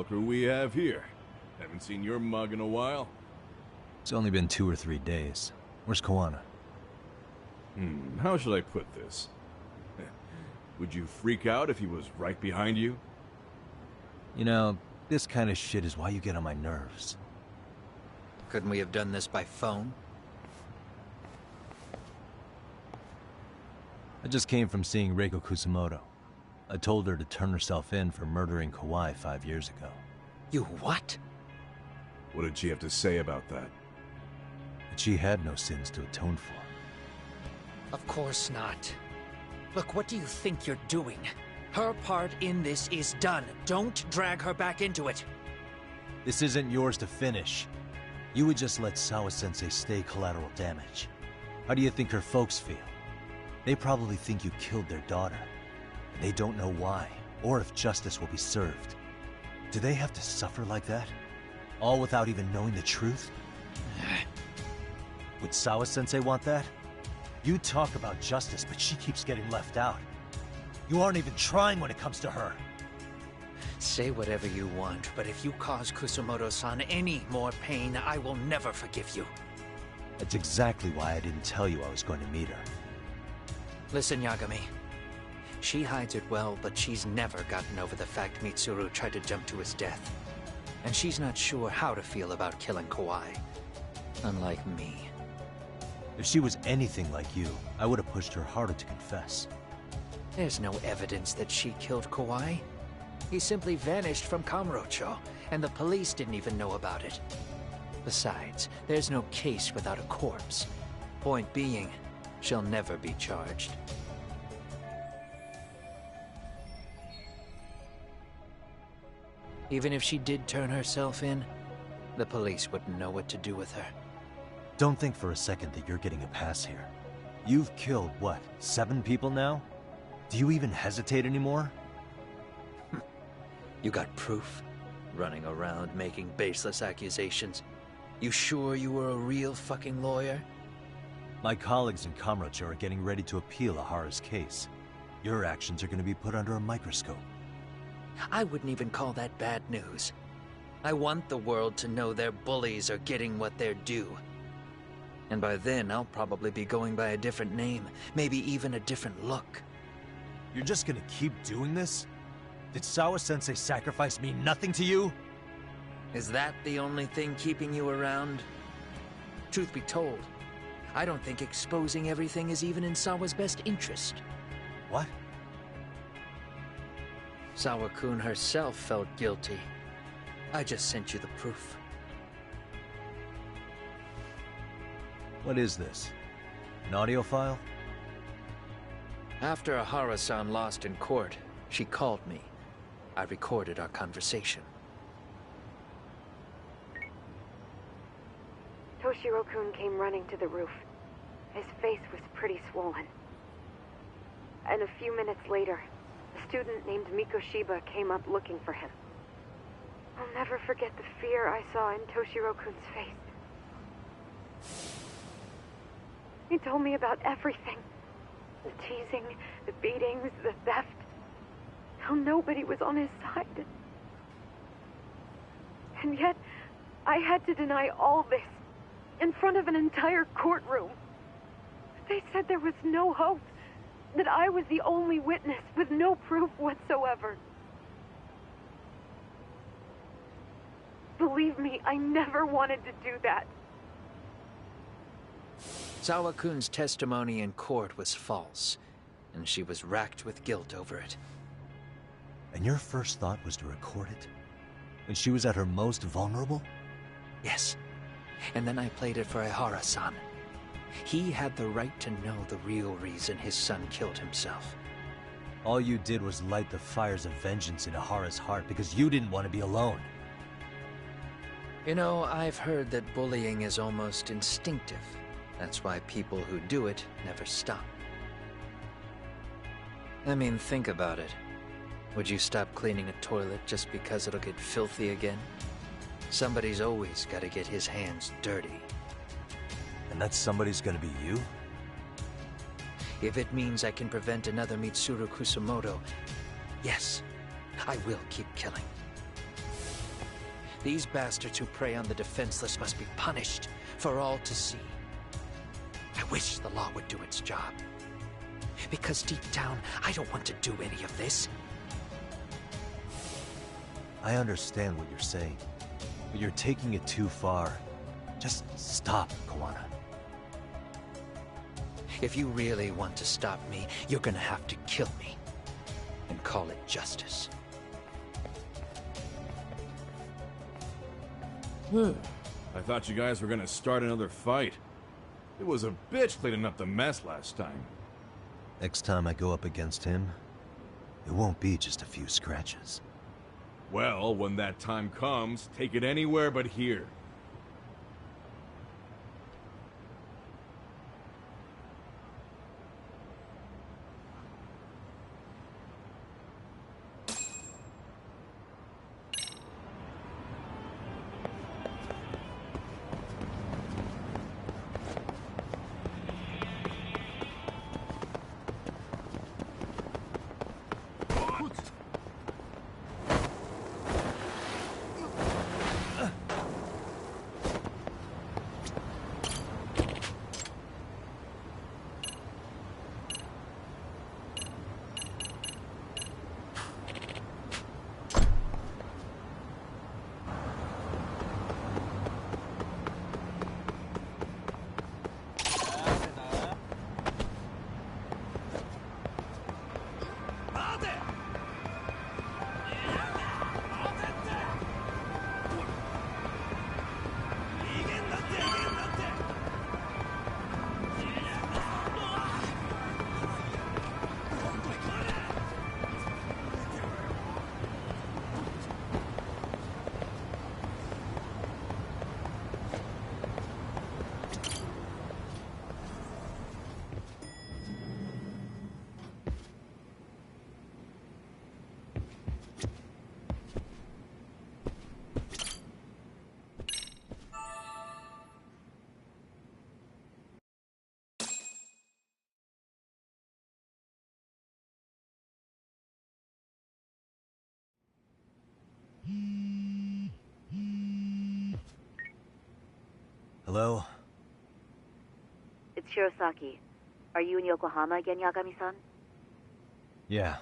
look who we have here. Haven't seen your mug in a while. It's only been 2 or 3 days. Where's Koana? How should I put this? Would you freak out if he was right behind you? You know, this kind of shit is why you get on my nerves. Couldn't we have done this by phone? I just came from seeing Reiko Kusamoto. I told her to turn herself in for murdering Kawhi 5 years ago. You what? What did she have to say about that? That she had no sins to atone for. Of course not. Look, what do you think you're doing? Her part in this is done. Don't drag her back into it. This isn't yours to finish. You would just let Sawa-sensei stay collateral damage. How do you think her folks feel? They probably think you killed their daughter. And they don't know why, or if justice will be served. Do they have to suffer like that? All without even knowing the truth? Would Sawa-sensei want that? You talk about justice, but she keeps getting left out. You aren't even trying when it comes to her. Say whatever you want, but if you cause Kusumoto-san any more pain, I will never forgive you. That's exactly why I didn't tell you I was going to meet her. Listen, Yagami. She hides it well, but she's never gotten over the fact Mitsuru tried to jump to his death. And she's not sure how to feel about killing Kawhi. Unlike me. If she was anything like you, I would have pushed her harder to confess. There's no evidence that she killed Kawhi. He simply vanished from Kamurocho, and the police didn't even know about it. Besides, there's no case without a corpse. Point being, she'll never be charged. Even if she did turn herself in, the police wouldn't know what to do with her. Don't think for a second that you're getting a pass here. You've killed, what, 7 people now? Do you even hesitate anymore? You got proof? Running around making baseless accusations. You sure you were a real fucking lawyer? My colleagues in Kamurocho are getting ready to appeal Ahara's case. Your actions are going to be put under a microscope. I wouldn't even call that bad news. I want the world to know their bullies are getting what they're due. And by then, I'll probably be going by a different name, maybe even a different look. You're just gonna keep doing this? Did Sawa-sensei sacrifice mean nothing to you? Is that the only thing keeping you around? Truth be told, I don't think exposing everything is even in Sawa's best interest. What? Sawa-kun herself felt guilty. I just sent you the proof. What is this? An audio file? After Ahara-san lost in court, she called me. I recorded our conversation. Toshiro-kun came running to the roof. His face was pretty swollen. And a few minutes later, a student named Mikoshiba came up looking for him. I'll never forget the fear I saw in Toshiro-kun's face. He told me about everything. The teasing, the beatings, the theft. How nobody was on his side. And yet, I had to deny all this in front of an entire courtroom. They said there was no hope, that I was the only witness with no proof whatsoever. Believe me, I never wanted to do that. Sawa-kun's testimony in court was false, and she was racked with guilt over it. And your first thought was to record it? When she was at her most vulnerable? Yes. And then I played it for Ahara-san. He had the right to know the real reason his son killed himself. All you did was light the fires of vengeance in Ahara's heart because you didn't want to be alone. You know, I've heard that bullying is almost instinctive. That's why people who do it never stop. I mean, think about it. Would you stop cleaning a toilet just because it'll get filthy again? Somebody's always got to get his hands dirty. And that somebody's gonna be you? If it means I can prevent another Mitsuru Kusumoto, yes, I will keep killing. These bastards who prey on the defenseless must be punished for all to see. I wish the law would do its job. Because deep down, I don't want to do any of this. I understand what you're saying, but you're taking it too far. Just stop, Kawana. If you really want to stop me, you're gonna have to kill me. And call it justice. I thought you guys were gonna start another fight. It was a bitch cleaning up the mess last time. Next time I go up against him, it won't be just a few scratches. Well, when that time comes, take it anywhere but here. Hello? It's Shirosaki. Are you in Yokohama again, Yagami-san? Yeah.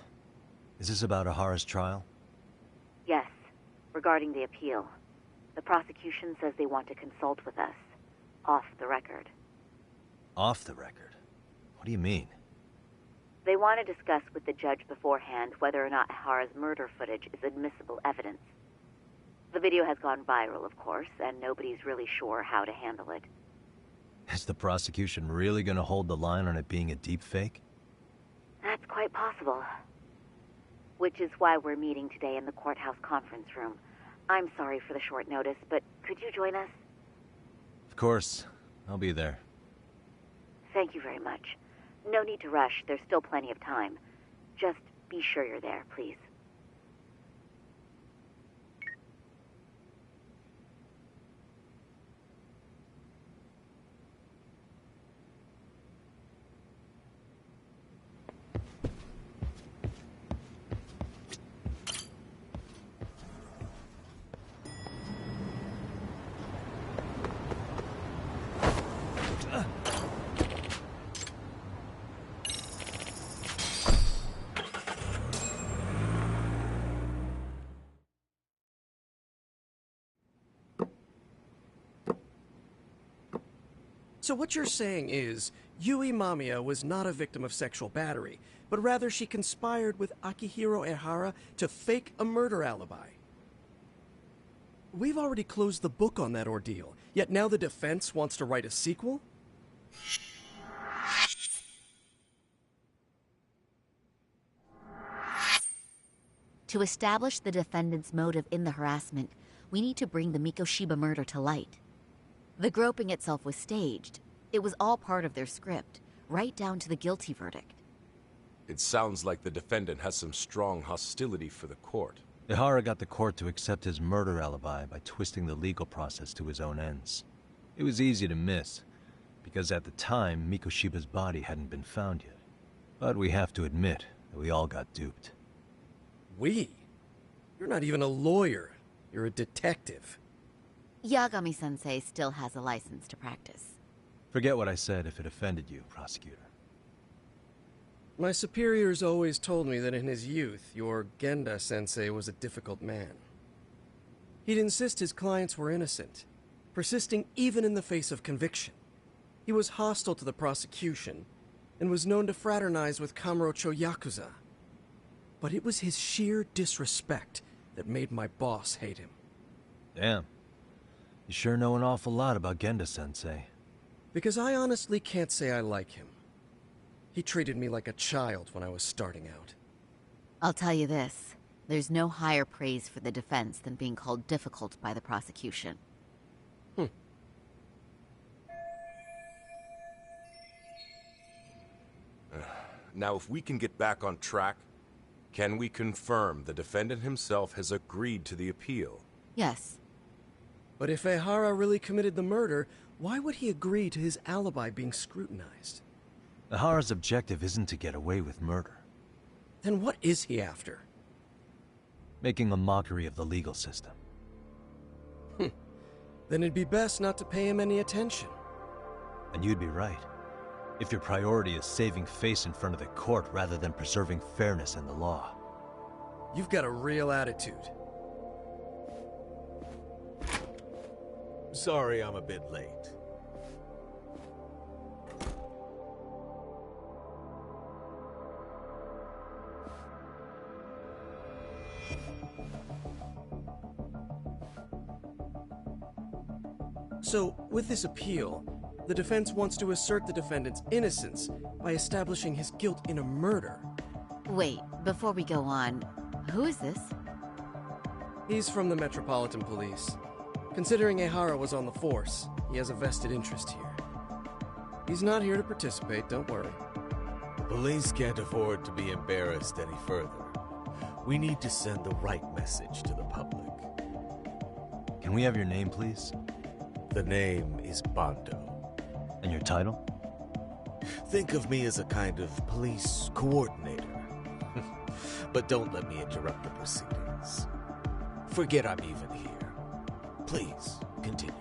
Is this about Ahara's trial? Yes, regarding the appeal. The prosecution says they want to consult with us. Off the record. Off the record? What do you mean? They want to discuss with the judge beforehand whether or not Ahara's murder footage is admissible evidence. The video has gone viral, of course, and nobody's really sure how to handle it. Is the prosecution really gonna hold the line on it being a deepfake? That's quite possible. Which is why we're meeting today in the courthouse conference room. I'm sorry for the short notice, but could you join us? Of course. I'll be there. Thank you very much. No need to rush. There's still plenty of time. Just be sure you're there, please. So what you're saying is, Yui Mamiya was not a victim of sexual battery, but rather she conspired with Akihiro Ehara to fake a murder alibi. We've already closed the book on that ordeal, yet now the defense wants to write a sequel? To establish the defendant's motive in the harassment, we need to bring the Mikoshiba murder to light. The groping itself was staged. It was all part of their script, right down to the guilty verdict. It sounds like the defendant has some strong hostility for the court. Ehara got the court to accept his murder alibi by twisting the legal process to his own ends. It was easy to miss, because at the time, Mikoshiba's body hadn't been found yet. But we have to admit that we all got duped. We? You're not even a lawyer. You're a detective. Yagami-sensei still has a license to practice. Forget what I said if it offended you, prosecutor. My superiors always told me that in his youth, your Genda-sensei was a difficult man. He'd insist his clients were innocent, persisting even in the face of conviction. He was hostile to the prosecution, and was known to fraternize with Kamurocho Yakuza. But it was his sheer disrespect that made my boss hate him. Damn. You sure know an awful lot about Genda-sensei. Because I honestly can't say I like him. He treated me like a child when I was starting out. I'll tell you this. There's no higher praise for the defense than being called difficult by the prosecution. Now, if we can get back on track, can we confirm the defendant himself has agreed to the appeal? Yes. But if Ehara really committed the murder, why would he agree to his alibi being scrutinized? Ehara's objective isn't to get away with murder. Then what is he after? Making a mockery of the legal system. Then it'd be best not to pay him any attention. And you'd be right. If your priority is saving face in front of the court rather than preserving fairness in the law. You've got a real attitude. Sorry I'm a bit late. So, with this appeal, the defense wants to assert the defendant's innocence by establishing his guilt in a murder. Wait, before we go on, who is this? He's from the Metropolitan Police. Considering Ehara was on the force, he has a vested interest here. He's not here to participate, don't worry. The police can't afford to be embarrassed any further. We need to send the right message to the public. Can we have your name, please? The name is Bando. And your title? Think of me as a kind of police coordinator. But don't let me interrupt the proceedings. Forget I'm even here. Please, continue.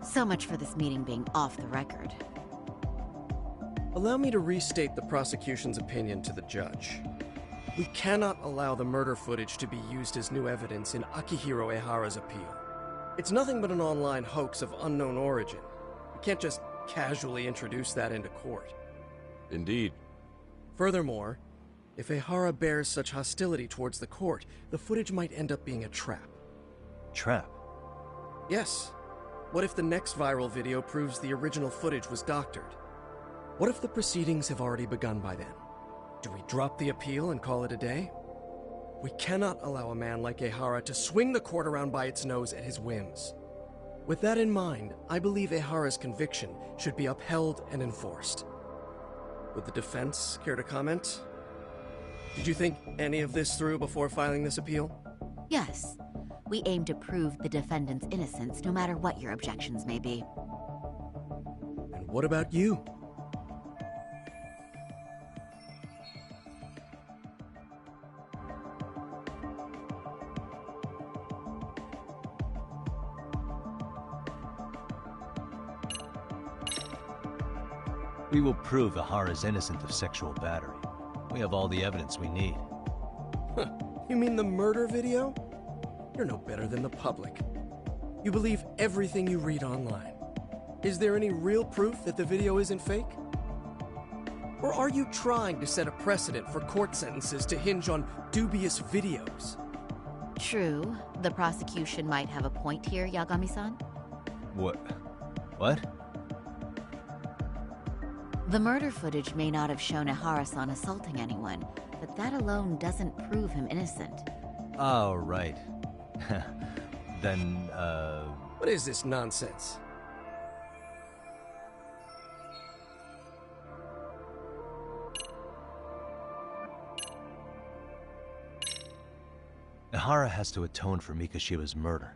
So much for this meeting being off the record. Allow me to restate the prosecution's opinion to the judge. We cannot allow the murder footage to be used as new evidence in Akihiro Ehara's appeal. It's nothing but an online hoax of unknown origin. We can't just casually introduce that into court. Indeed. Furthermore, if Ehara bears such hostility towards the court, the footage might end up being a trap. Trap? Yes. What if the next viral video proves the original footage was doctored? What if the proceedings have already begun by then? Do we drop the appeal and call it a day? We cannot allow a man like Ehara to swing the court around by its nose at his whims. With that in mind, I believe Ehara's conviction should be upheld and enforced. Would the defense care to comment? Did you think any of this through before filing this appeal? Yes. We aim to prove the defendant's innocence no matter what your objections may be. And what about you? We will prove Ehara's innocent of sexual battery. We have all the evidence we need. Huh. You mean the murder video? You're no better than the public. You believe everything you read online. Is there any real proof that the video isn't fake? Or are you trying to set a precedent for court sentences to hinge on dubious videos? True. The prosecution might have a point here, Yagami-san. What? What? The murder footage may not have shown Ehara-san assaulting anyone, but that alone doesn't prove him innocent. Oh, right. Then, What is this nonsense? Ehara has to atone for Mikoshiba's murder.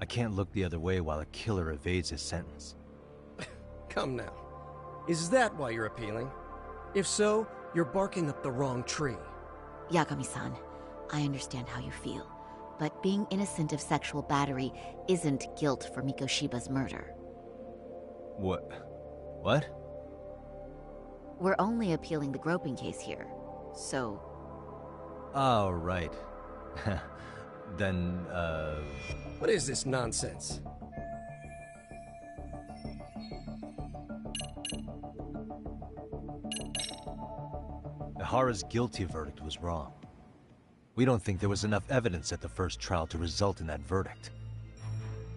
I can't look the other way while a killer evades his sentence. Come now. Is that why you're appealing? If so, You're barking up the wrong tree. Yagami-san, I understand how you feel, but being innocent of sexual battery isn't guilt for Mikoshiba's murder. What? We're only appealing the groping case here, so... Oh, right. Then, What is this nonsense? Ihara's guilty verdict was wrong. We don't think there was enough evidence at the first trial to result in that verdict.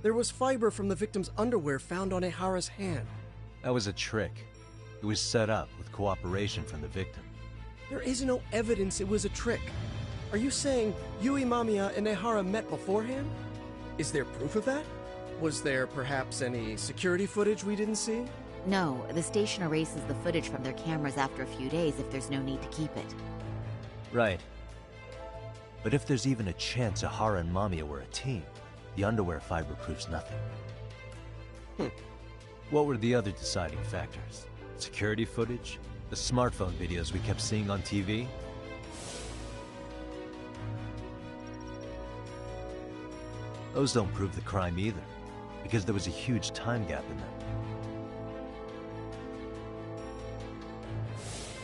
There was fiber from the victim's underwear found on Ihara's hand. That was a trick. It was set up with cooperation from the victim. There is no evidence it was a trick. Are you saying Yui Mamiya and Ihara met beforehand? Is there proof of that? Was there perhaps any security footage we didn't see? No, the station erases the footage from their cameras after a few days if there's no need to keep it. Right. But if there's even a chance Ihara and Mamiya were a team, the underwear fiber proves nothing. What were the other deciding factors? Security footage? The smartphone videos we kept seeing on TV? Those don't prove the crime either, because there was a huge time gap in them.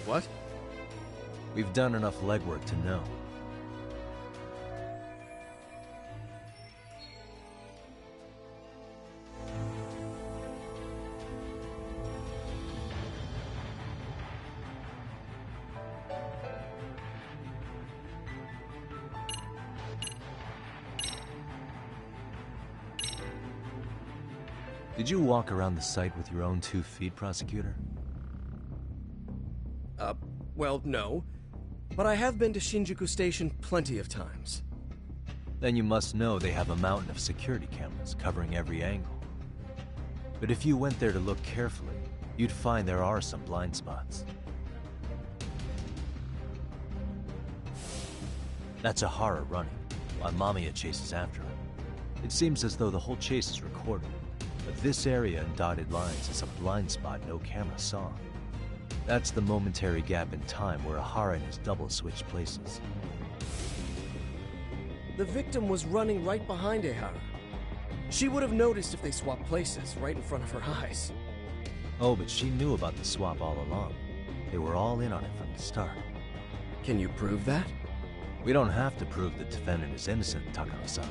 What? We've done enough legwork to know. Did you walk around the site with your own 2 feet, prosecutor? Well, no. But I have been to Shinjuku Station plenty of times. Then you must know they have a mountain of security cameras covering every angle. But if you went there to look carefully, you'd find there are some blind spots. That's Ihara running, while Mamiya chases after him. It seems as though the whole chase is recorded, but this area in dotted lines is a blind spot no camera saw. That's the momentary gap in time where Ihara and his double switched places. The victim was running right behind Ihara. She would have noticed if they swapped places right in front of her eyes. Oh, but she knew about the swap all along. They were all in on it from the start. Can you prove that? We don't have to prove the defendant is innocent, Takano-san.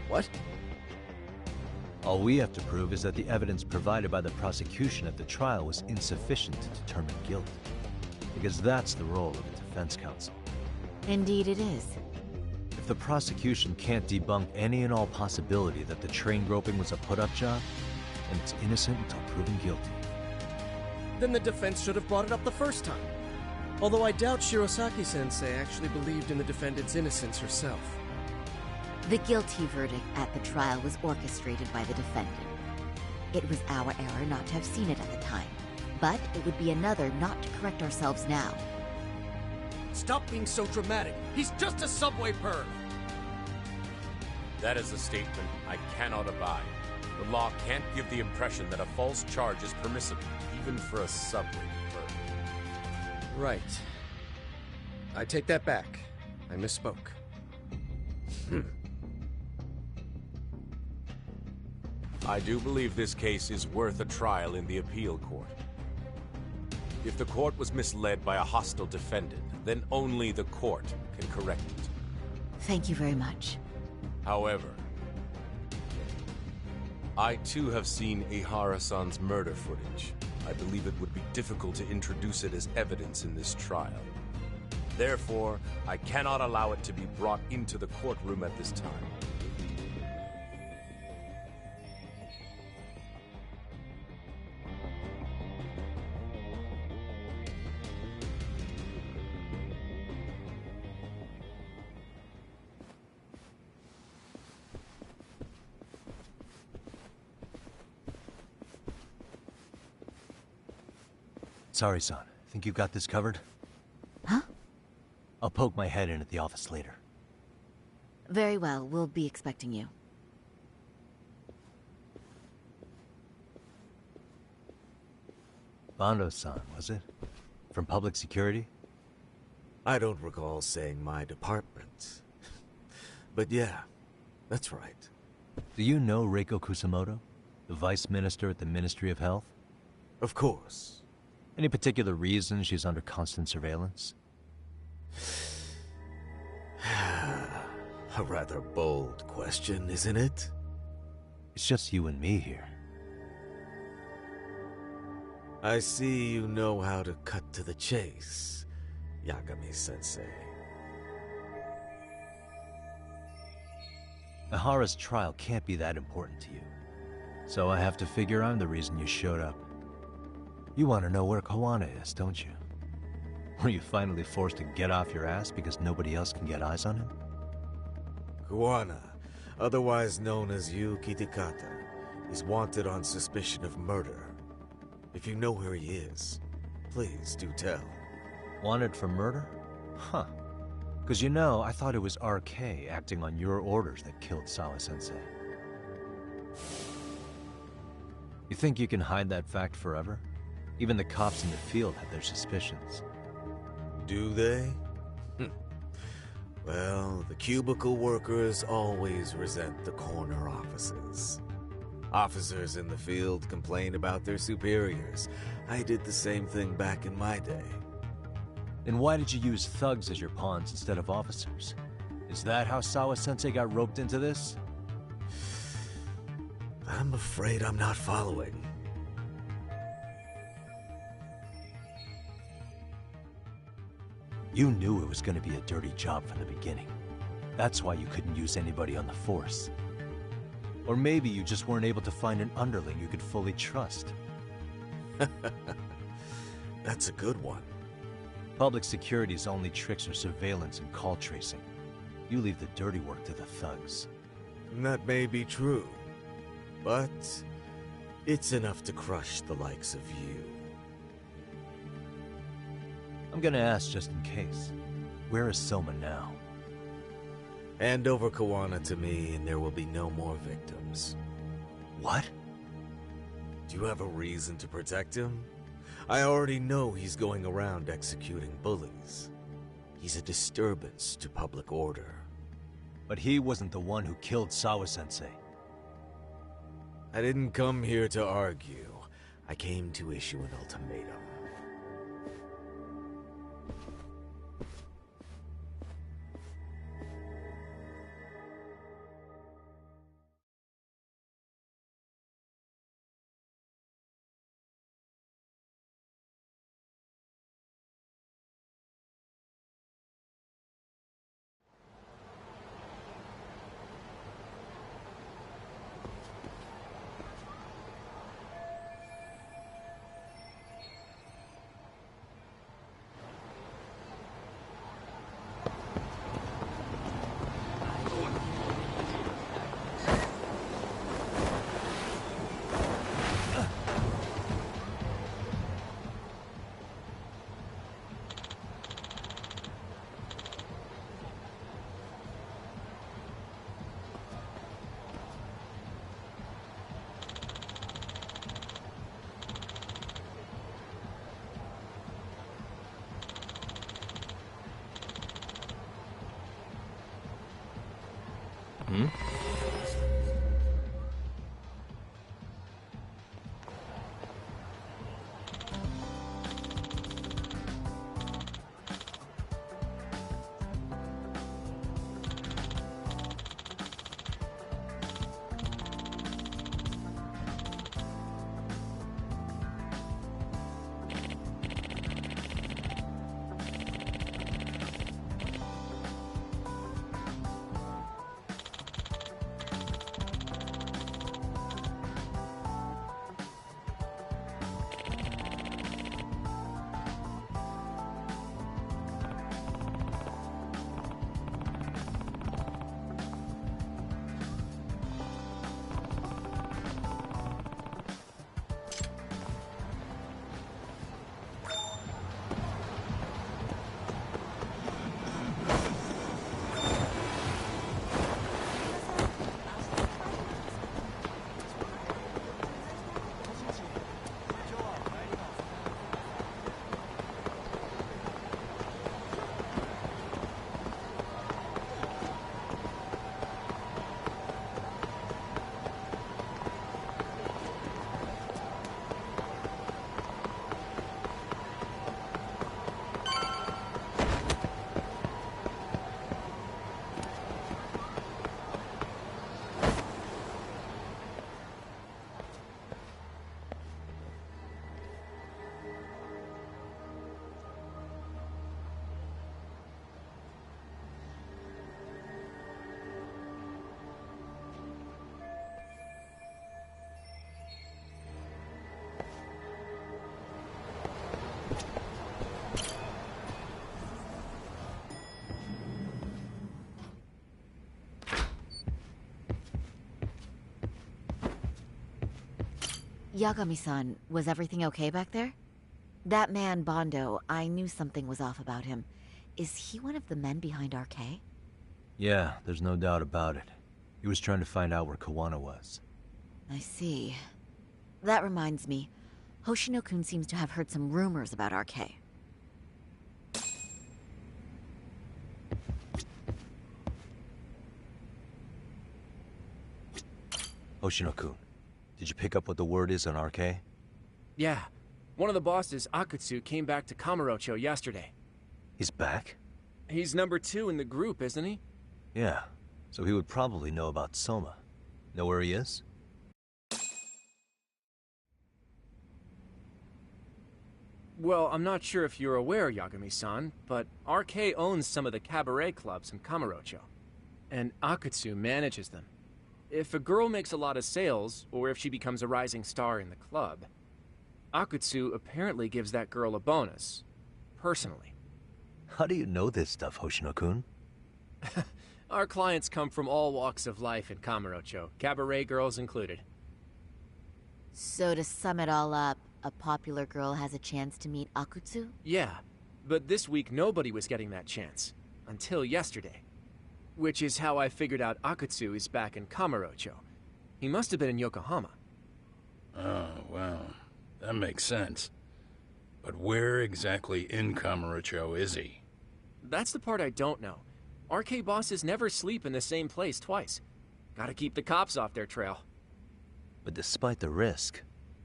What? All we have to prove is that the evidence provided by the prosecution at the trial was insufficient to determine guilt. Because that's the role of the defense counsel. Indeed it is. If the prosecution can't debunk any and all possibility that the train groping was a put-up job, then it's innocent until proven guilty. Then the defense should have brought it up the first time. Although I doubt Shirosaki-sensei actually believed in the defendant's innocence herself. The guilty verdict at the trial was orchestrated by the defendant. It was our error not to have seen it at the time, but it would be another not to correct ourselves now. Stop being so dramatic. He's just a subway perv. That is a statement I cannot abide. The law can't give the impression that a false charge is permissible, even for a subway perv. Right. I take that back. I misspoke. I do believe this case is worth a trial in the appeal court. If the court was misled by a hostile defendant, then only the court can correct it. Thank you very much. However, I too have seen Ihara-san's murder footage. I believe it would be difficult to introduce it as evidence in this trial. Therefore, I cannot allow it to be brought into the courtroom at this time. Sorry, son. Think you got this covered? Huh? I'll poke my head in at the office later. Very well, we'll be expecting you. Bando-san, was it? From public security? I don't recall saying my department. But yeah, that's right. Do you know Reiko Kusamoto? The Vice Minister at the Ministry of Health? Of course. Any particular reason she's under constant surveillance? A rather bold question, isn't it? It's just you and me here. I see you know how to cut to the chase, Yagami-sensei. Ihara's trial can't be that important to you. So I have to figure I'm the reason you showed up. You want to know where Kawana is, don't you? Were you finally forced to get off your ass because nobody else can get eyes on him? Kawana, otherwise known as Yuki Takata, is wanted on suspicion of murder. If you know where he is, please do tell. Wanted for murder? Huh. Because you know, I thought it was RK acting on your orders that killed Sawa-sensei. You think you can hide that fact forever? Even the cops in the field have their suspicions. Do they? Well, the cubicle workers always resent the corner offices. Officers in the field complain about their superiors. I did the same thing back in my day. Then why did you use thugs as your pawns instead of officers? Is that how Sawa-sensei got roped into this? I'm afraid I'm not following. You knew it was going to be a dirty job from the beginning. That's why you couldn't use anybody on the force. Or maybe you just weren't able to find an underling you could fully trust. That's a good one. Public security's only tricks are surveillance and call tracing. You leave the dirty work to the thugs. That may be true, but it's enough to crush the likes of you. I'm gonna ask just in case. Where is Soma now? Hand over Kawana to me and there will be no more victims. What? Do you have a reason to protect him? I already know he's going around executing bullies. He's a disturbance to public order. But he wasn't the one who killed Sawa-sensei. I didn't come here to argue. I came to issue an ultimatum. Yagami-san, was everything okay back there? That man, Bondo, I knew something was off about him. Is he one of the men behind RK? Yeah, there's no doubt about it. He was trying to find out where Kawana was. I see. That reminds me, Hoshino-kun seems to have heard some rumors about RK. Hoshino-kun, did you pick up what the word is on RK? Yeah. One of the bosses, Akutsu, came back to Kamurocho yesterday. He's back? He's number 2 in the group, isn't he? Yeah, so he would probably know about Soma. Know where he is? Well, I'm not sure if you're aware, Yagami-san, but RK owns some of the cabaret clubs in Kamurocho, and Akutsu manages them. If a girl makes a lot of sales, or if she becomes a rising star in the club, Akutsu apparently gives that girl a bonus, personally. How do you know this stuff, Hoshino-kun? Our clients come from all walks of life in Kamurocho, cabaret girls included. So to sum it all up, a popular girl has a chance to meet Akutsu? Yeah, but this week nobody was getting that chance. Until yesterday. Which is how I figured out Akutsu is back in Kamurocho. He must have been in Yokohama. Oh, well, that makes sense. But where exactly in Kamurocho is he? That's the part I don't know. RK bosses never sleep in the same place twice. Gotta keep the cops off their trail. But despite the risk,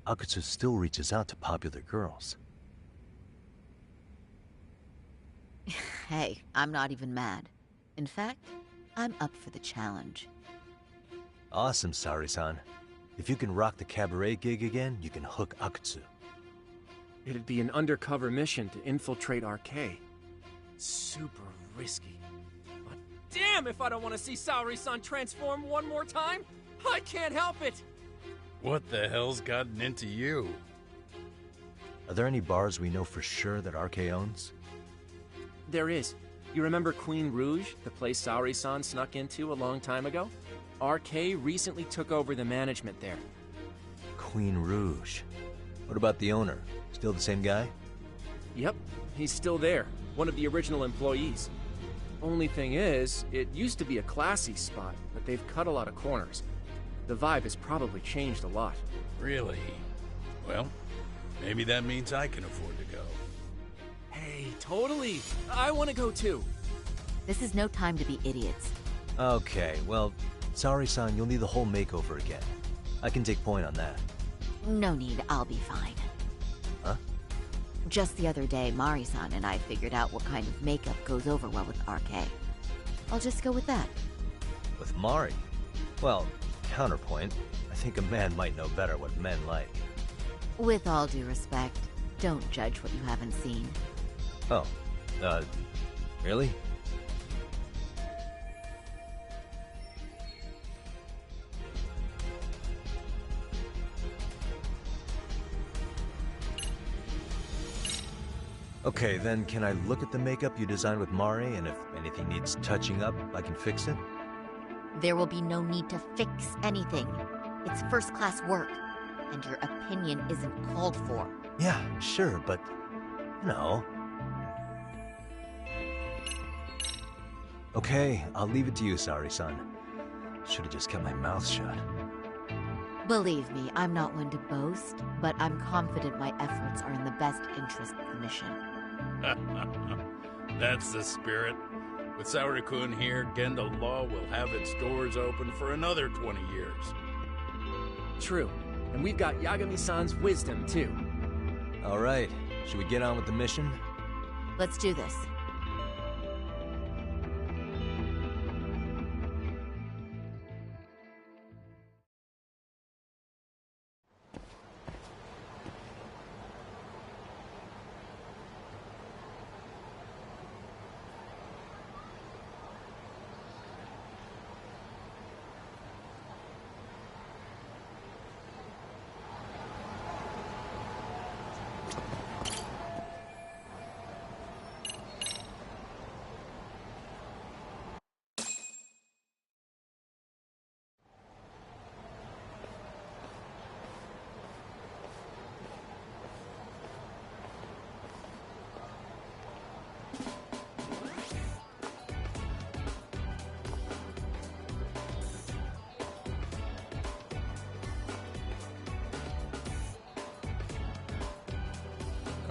Akutsu still reaches out to popular girls. Hey, I'm not even mad. In fact, I'm up for the challenge. Awesome, Saori-san. If you can rock the cabaret gig again, you can hook Akutsu. It'd be an undercover mission to infiltrate RK. Super risky. But damn if I don't want to see Saori-san transform one more time! I can't help it! What the hell's gotten into you? Are there any bars we know for sure that RK owns? There is. You remember Queen Rouge, the place Saori-san snuck into a long time ago? RK recently took over the management there. Queen Rouge. What about the owner? Still the same guy? Yep, he's still there. One of the original employees. Only thing is, it used to be a classy spot, but they've cut a lot of corners. The vibe has probably changed a lot. Really? Well, maybe that means I can afford to go. Hey, totally! I want to go too! This is no time to be idiots. Okay, well, Saori-san, you'll need the whole makeover again. I can take point on that. No need, I'll be fine. Huh? Just the other day, Mari-san and I figured out what kind of makeup goes over well with RK. I'll just go with that. With Mari? Well, counterpoint, I think a man might know better what men like. With all due respect, don't judge what you haven't seen. Oh, really? Okay, then can I look at the makeup you designed with Mari, and if anything needs touching up, I can fix it? There will be no need to fix anything. It's first-class work, and your opinion isn't called for. Yeah, sure, but, you know. Okay, I'll leave it to you, Saori-san. Should've just kept my mouth shut. Believe me, I'm not one to boast, but I'm confident my efforts are in the best interest of the mission. That's the spirit. With Saori-kun here, Genda Law will have its doors open for another 20 years. True. And we've got Yagami-san's wisdom, too. All right, should we get on with the mission? Let's do this.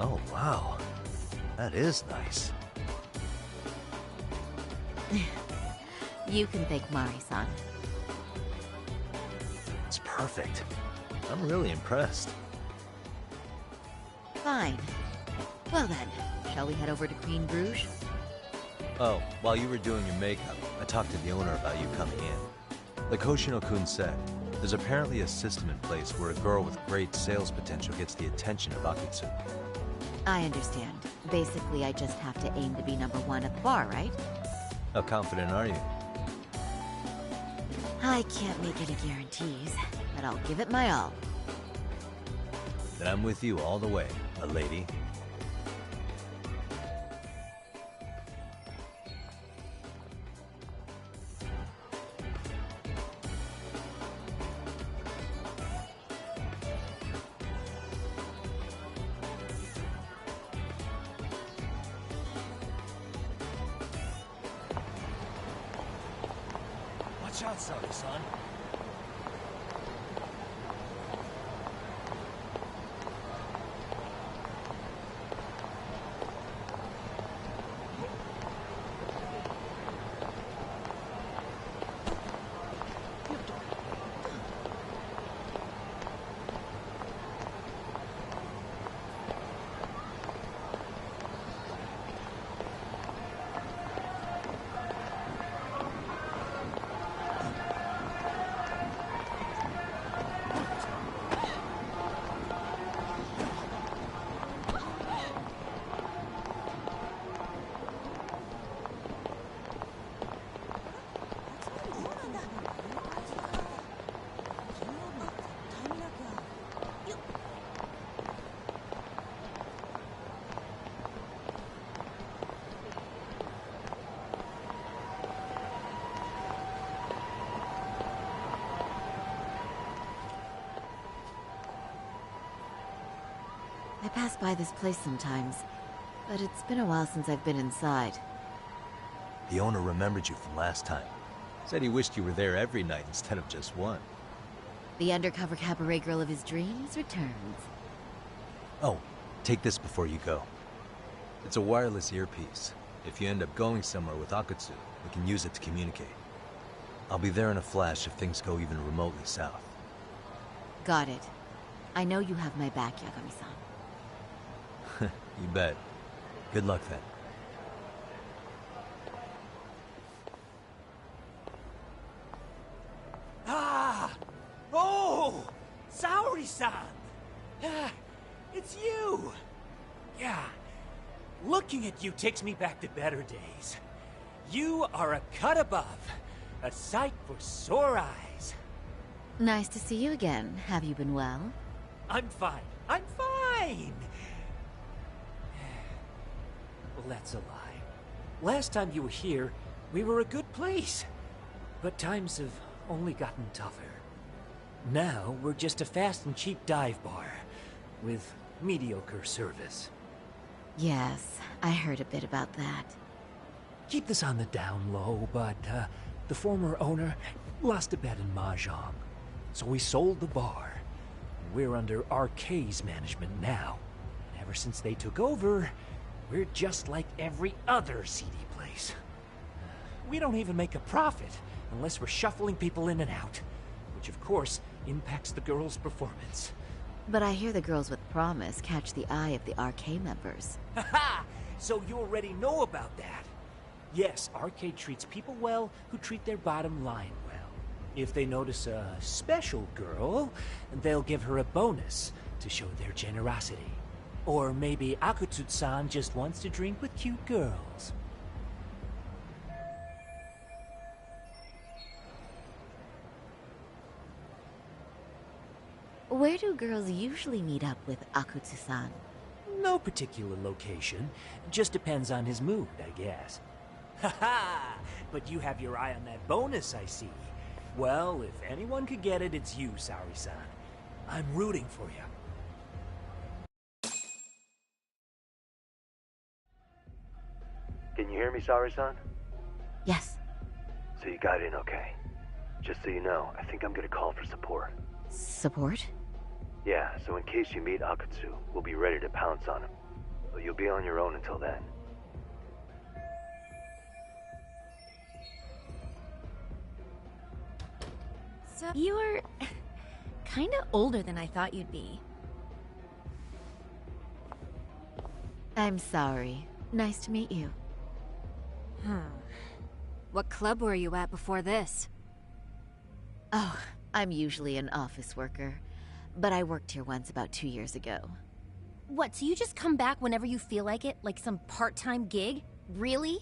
Oh, wow. That is nice. You can thank Mari-san. It's perfect. I'm really impressed. Fine. Well then, shall we head over to Queen Bruges? Oh, while you were doing your makeup, I talked to the owner about you coming in. Like Hoshino-kun said, there's apparently a system in place where a girl with great sales potential gets the attention of Akutsu. I understand. Basically, I just have to aim to be #1 at the bar, right? How confident are you? I can't make any guarantees, but I'll give it my all. Then I'm with you all the way, a lady. Watch out, son. I pass by this place sometimes, but it's been a while since I've been inside. The owner remembered you from last time. Said he wished you were there every night instead of just one. The undercover cabaret girl of his dreams returns. Oh, take this before you go. It's a wireless earpiece. If you end up going somewhere with Akutsu, we can use it to communicate. I'll be there in a flash if things go even remotely south. Got it. I know you have my back, Yagami-san. You bet. Good luck then. Ah! Oh! Saori-san! It's you! Yeah. Looking at you takes me back to better days. You are a cut above. A sight for sore eyes. Nice to see you again. Have you been well? I'm fine. I'm fine! Well, that's a lie. Last time you were here, we were a good place. But times have only gotten tougher. Now, we're just a fast and cheap dive bar. With mediocre service. Yes, I heard a bit about that. Keep this on the down low, but the former owner lost a bet in Mahjong. So we sold the bar. We're under RK's management now. And ever since they took over, we're just like every other seedy place. We don't even make a profit unless we're shuffling people in and out. Which of course impacts the girls' performance. But I hear the girls with promise catch the eye of the RK members. Haha! So you already know about that. Yes, Arcade treats people well who treat their bottom line well. If they notice a special girl, they'll give her a bonus to show their generosity. Or maybe Akutsu-san just wants to drink with cute girls. Where do girls usually meet up with Akutsu-san? No particular location. Just depends on his mood, I guess. Haha! But you have your eye on that bonus, I see. Well, if anyone could get it, it's you, Saori-san. I'm rooting for you. Can you hear me, Saori-san? Yes. So you got in okay. Just so you know, I think I'm gonna call for support. Support? Yeah, so in case you meet Akutsu, we'll be ready to pounce on him. but you'll be on your own until then. So you're kinda older than I thought you'd be. I'm sorry. Nice to meet you. What club were you at before this? Oh, I'm usually an office worker, but I worked here once about 2 years ago. What, so you just come back whenever you feel like it? Like some part-time gig? Really?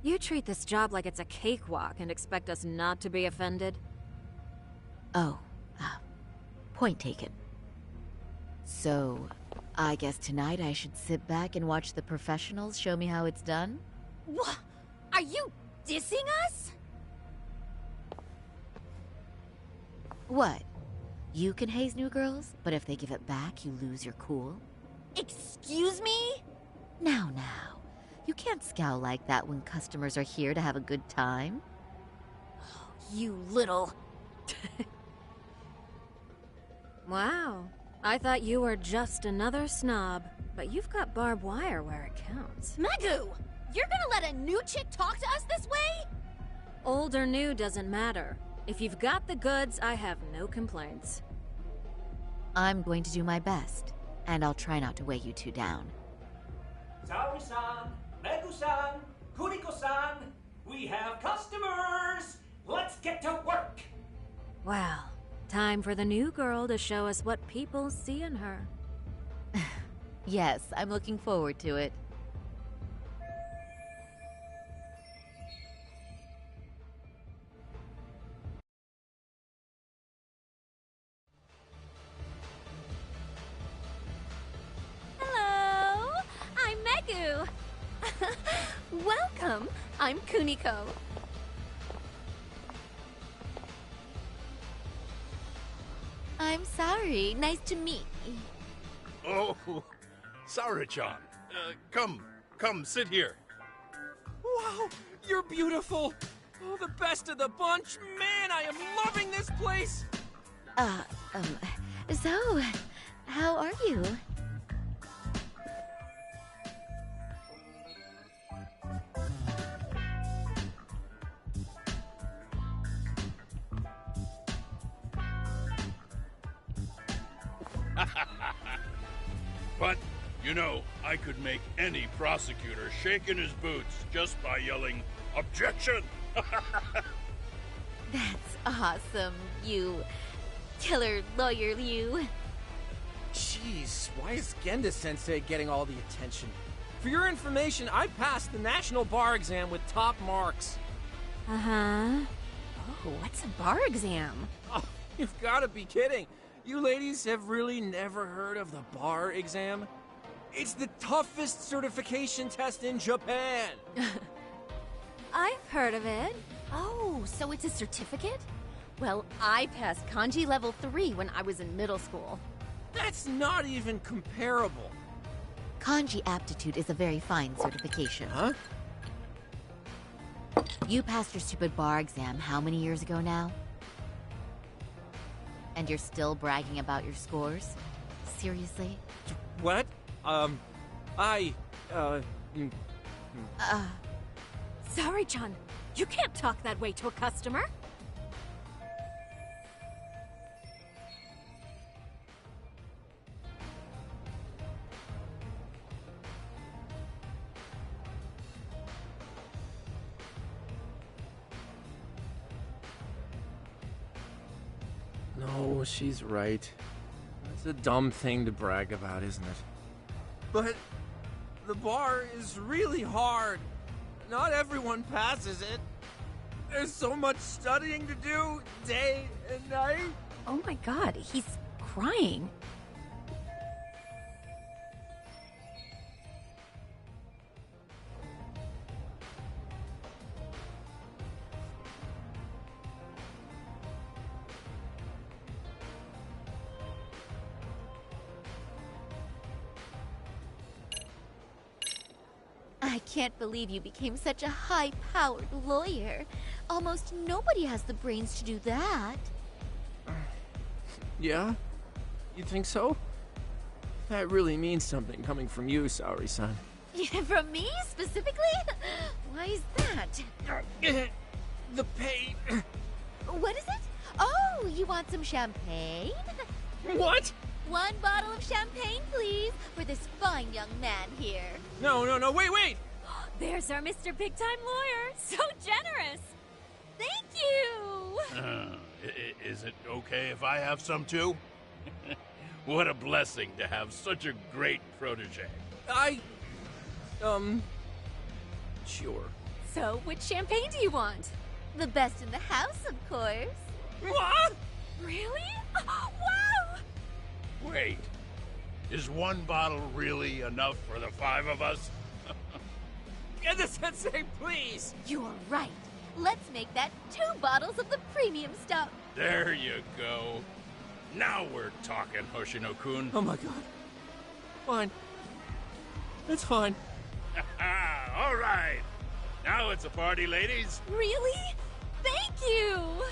You treat this job like it's a cakewalk and expect us not to be offended? Oh, point taken. So, I guess tonight I should sit back and watch the professionals show me how it's done? What? Are you dissing us? What? You can haze new girls, but if they give it back, you lose your cool? Excuse me? Now. You can't scowl like that when customers are here to have a good time. You little... Wow. I thought you were just another snob, but you've got barbed wire where it counts. Megu! You're gonna let a new chick talk to us this way? Old or new doesn't matter. If you've got the goods, I have no complaints. I'm going to do my best, and I'll try not to weigh you two down. Saori-san, Megu-san, Kuriko-san, we have customers! Let's get to work! Well, time for the new girl to show us what people see in her. Yes, I'm looking forward to it. Hello! I'm Megu! Welcome! I'm Kuniko. I'm sorry. Nice to meet you. Oh, Saori-chan. Come, sit here. Wow, you're beautiful. Oh, the best of the bunch. Man, I am loving this place. So, how are you? But, you know, I could make any prosecutor shake in his boots just by yelling, "Objection!" That's awesome, you killer lawyer, you. Jeez, why is Genda-sensei getting all the attention? For your information, I passed the national bar exam with top marks. Uh-huh. Oh, what's a bar exam? Oh, you've got to be kidding. You ladies have really never heard of the bar exam? It's the toughest certification test in Japan. I've heard of it. Oh, so it's a certificate? Well, I passed kanji level 3 when I was in middle school. That's not even comparable. Kanji aptitude is a very fine certification. Huh? You passed your stupid bar exam how many years ago now? And you're still bragging about your scores? Seriously? What? Sorry, John. You can't talk that way to a customer. No, she's right. It's a dumb thing to brag about, isn't it? But the bar is really hard. Not everyone passes it. There's so much studying to do, day and night. Oh my god, he's crying. I can't believe you became such a high-powered lawyer. Almost nobody has the brains to do that. Yeah? You think so? That really means something coming from you, Saori-san. From me, specifically? Why is that? The pain. What is it? Oh, you want some champagne? What? 1 bottle of champagne, please, for this fine young man here. No, wait! There's our Mr. Big Time Lawyer. So generous. Thank you! Is it okay if I have some too? What a blessing to have such a great protege. Sure. So, which champagne do you want? The best in the house, of course. What? Really? Wow! Wait, is 1 bottle really enough for the 5 of us? Sensei, please! You are right. Let's make that 2 bottles of the premium stuff. There you go. Now we're talking, Hoshino-kun. Oh my god. Fine. It's fine. All right. Now it's a party, ladies. Really? Thank you!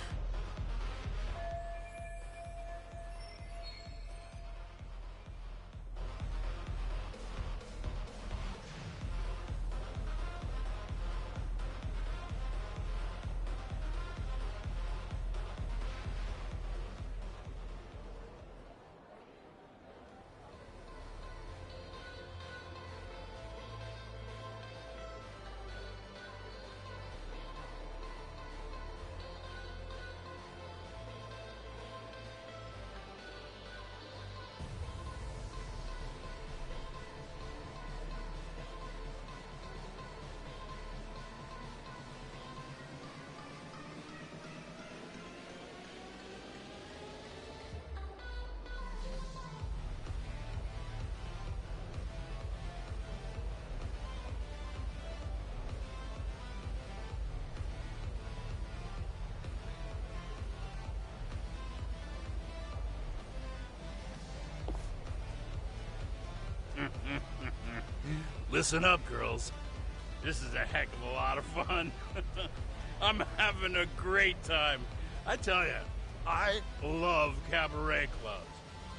Listen up, girls. This is a heck of a lot of fun. I'm having a great time. I tell you, I love cabaret clubs.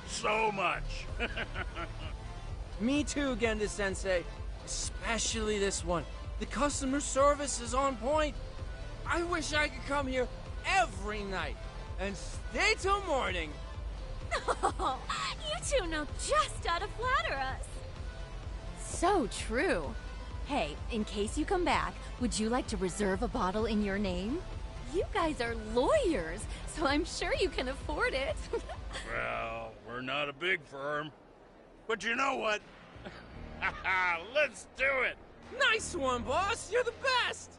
So much. Me too, Genda-sensei. Especially this one. The customer service is on point. I wish I could come here every night and stay till morning. Oh, you two know just how to flatter us. So true. Hey, in case you come back, would you like to reserve a bottle in your name? You guys are lawyers, so I'm sure you can afford it. Well, we're not a big firm. But you know what? Let's do it! Nice one, boss! You're the best!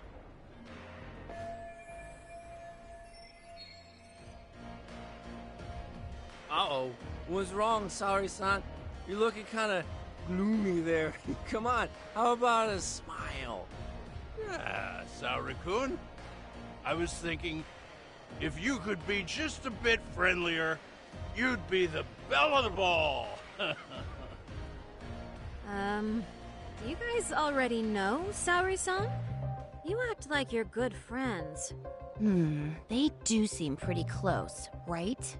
Uh-oh. What's wrong, Saori-san? You're looking kinda gloomy there. Come on, how about a smile? Yeah, Saori-kun. I was thinking, if you could be just a bit friendlier, you'd be the belle of the ball. Do you guys already know Saori-san? You act like you're good friends. They do seem pretty close, right?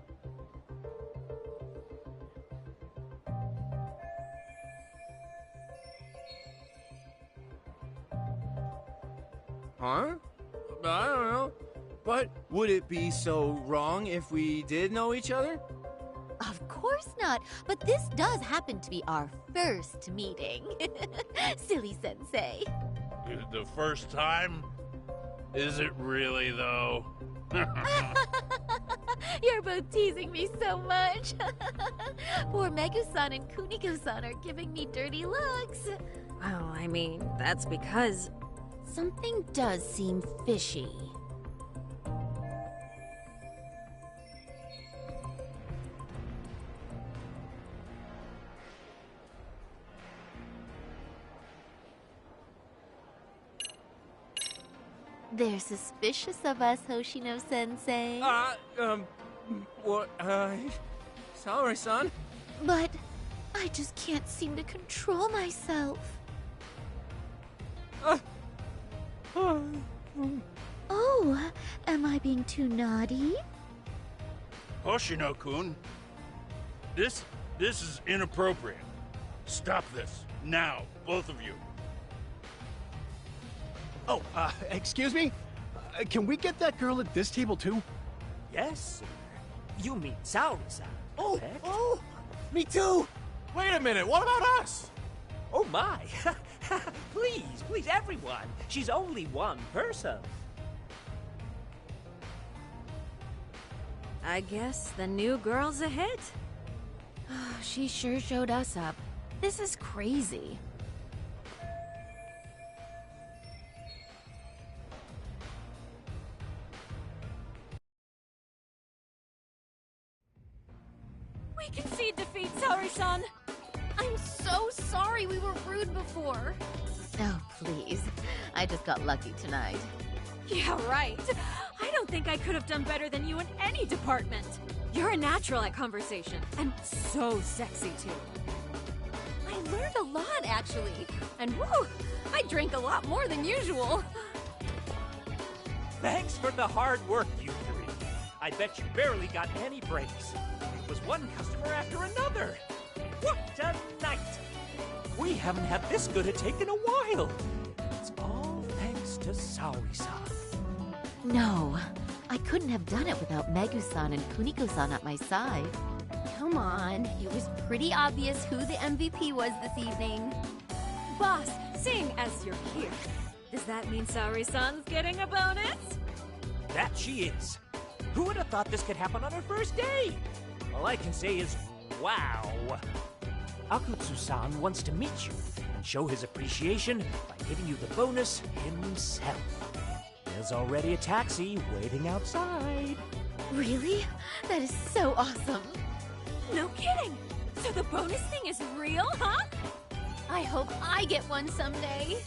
Huh? I don't know. But would it be so wrong if we did know each other? Of course not, but this does happen to be our first meeting. Silly sensei. The first time? Is it really, though? You're both teasing me so much. Poor Megu-san and Kuniko-san are giving me dirty looks. Well, I mean, that's because... Something does seem fishy. They're suspicious of us, Hoshino-sensei. Saori-san? But I just can't seem to control myself. Oh, am I being too naughty? Hoshino-kun, this This is inappropriate. Stop this. Now, both of you. Oh, excuse me? Can we get that girl at this table too? Yes, sir. You mean Saori-san, correct? Oh, me too! Wait a minute, what about us? Oh my! Please, everyone! She's only one person. I guess the new girl's a hit. She sure showed us up. This is crazy. We concede defeat, Saori-san! I'm so sorry we were rude before. Oh, please. I just got lucky tonight. Yeah, right. I don't think I could have done better than you in any department. You're a natural at conversation, and so sexy, too. I learned a lot, actually. And woo, I drank a lot more than usual. Thanks for the hard work, you three. I bet you barely got any breaks. It was one customer after another. What a night! We haven't had this good a take in a while. It's all thanks to Saori-san. No, I couldn't have done it without Megu-san and Kuniko-san at my side. Come on, it was pretty obvious who the MVP was this evening. Boss, seeing as you're here, Does that mean Saori-san's getting a bonus? That she is. Who would have thought this could happen on her first day? All I can say is, wow. Akutsu-san wants to meet you and show his appreciation by giving you the bonus himself. There's already a taxi waiting outside. Really? That is so awesome. no kidding. So the bonus thing is real, huh? I hope I get one someday.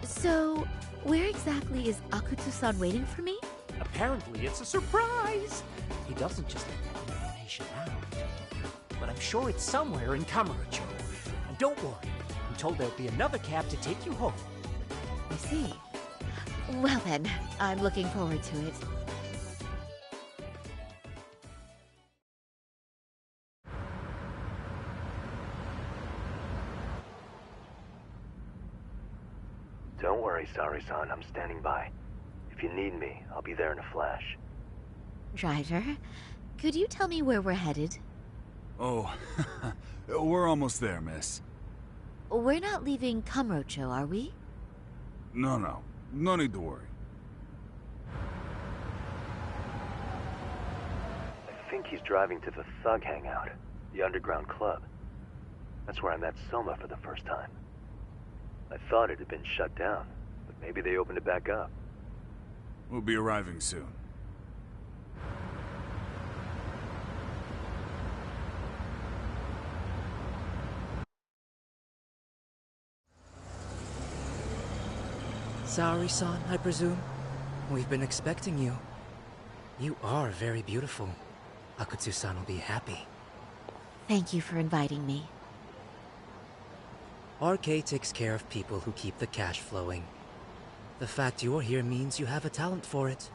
So, where exactly is Akutsu-san waiting for me? Apparently it's a surprise. He doesn't just let that information out. But I'm sure it's somewhere in Kamurocho. And don't worry, I'm told there'll be another cab to take you home. I see. Well then, I'm looking forward to it. Don't worry, Saori-san. I'm standing by. If you need me, I'll be there in a flash. Driver, could you tell me where we're headed? Oh, we're almost there, miss. We're not leaving Kamurocho, are we? No. No need to worry. I think he's driving to the Thug Hangout, the underground club. That's where I met Soma for the first time. I thought it had been shut down, but maybe they opened it back up. We'll be arriving soon. Saori-san, I presume? We've been expecting you. You are very beautiful. Akutsu-san will be happy. Thank you for inviting me. RK takes care of people who keep the cash flowing. The fact you're here means you have a talent for it.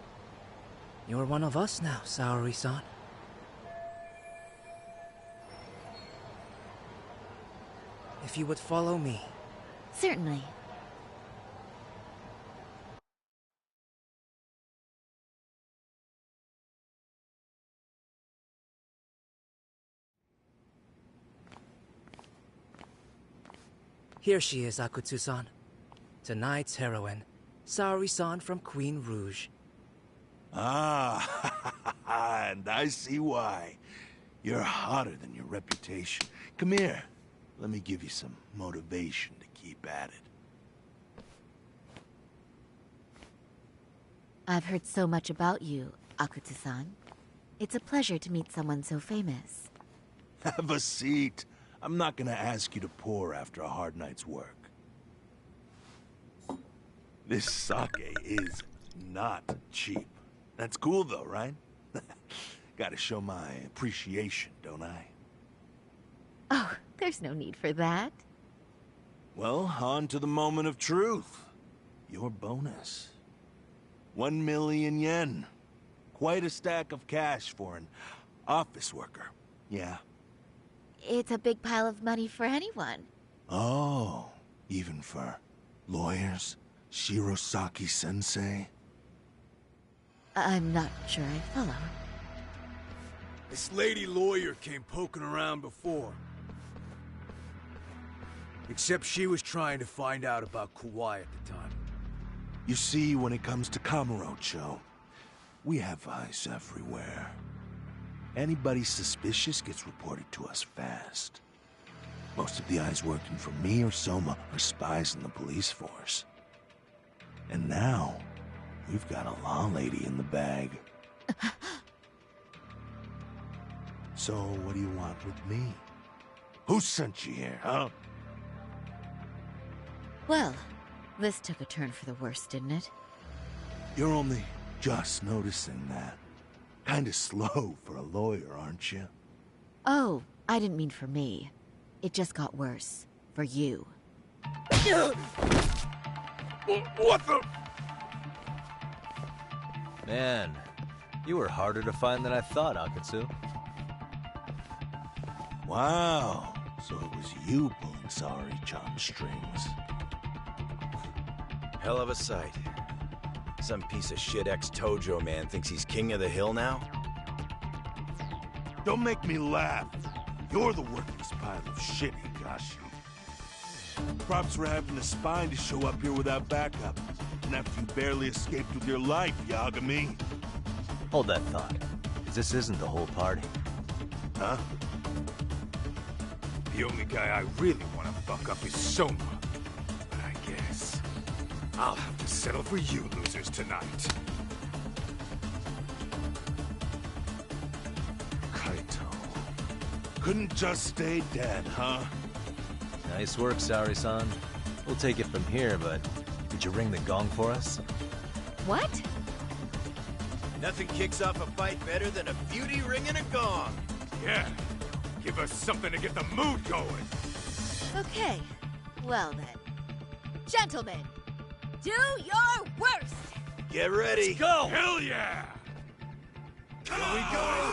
You're one of us now, Saori-san. If you would follow me. Certainly. Here she is, Akutsu-san. Tonight's heroine, Saori-san from Queen Rouge. Ah, and I see why. You're hotter than your reputation. Come here. Let me give you some motivation to keep at it. I've heard so much about you, Akutsu-san. It's a pleasure to meet someone so famous. Have a seat. I'm not gonna ask you to pour after a hard night's work. This sake is not cheap. That's cool though, right? Gotta show my appreciation, don't I? Oh, there's no need for that. Well, on to the moment of truth. Your bonus. 1 million yen. Quite a stack of cash for an office worker. Yeah. It's a big pile of money for anyone. Oh, even for lawyers? Shirosaki-sensei? I'm not sure I follow. This lady lawyer came poking around before. Except she was trying to find out about Kauai at the time. You see, when it comes to Kamurocho, we have eyes everywhere. Anybody suspicious gets reported to us fast. Most of the eyes working for me or Soma are spies in the police force. And now, we've got a law lady in the bag. So, what do you want with me? Who sent you here, huh? Well, this took a turn for the worse, didn't it? You're only just noticing that. Kinda slow for a lawyer, aren't you? Oh, I didn't mean for me. It just got worse. For you. What the? Man, you were harder to find than I thought, Akatsu. Wow, so it was you pulling Saori-chan's strings. Hell of a sight. Some piece of shit ex-Tojo man thinks he's king of the hill now? Don't make me laugh. You're the worthless pile of shit, Higashi. Props for having the spine to show up here without backup. And after you barely escaped with your life, Yagami. Hold that thought. 'Cause this isn't the whole party. Huh? The only guy I really want to fuck up is Soma. But I guess I'll have to settle for you losers tonight. Kaito. Couldn't just stay dead, huh? Nice work, Saori-san. We'll take it from here, but did you ring the gong for us? What? Nothing kicks off a fight better than a beauty ringing a gong. Yeah. Give us something to get the mood going. Okay, well then. Gentlemen, do your worst! Get ready. Let's go! Hell yeah! Here we go!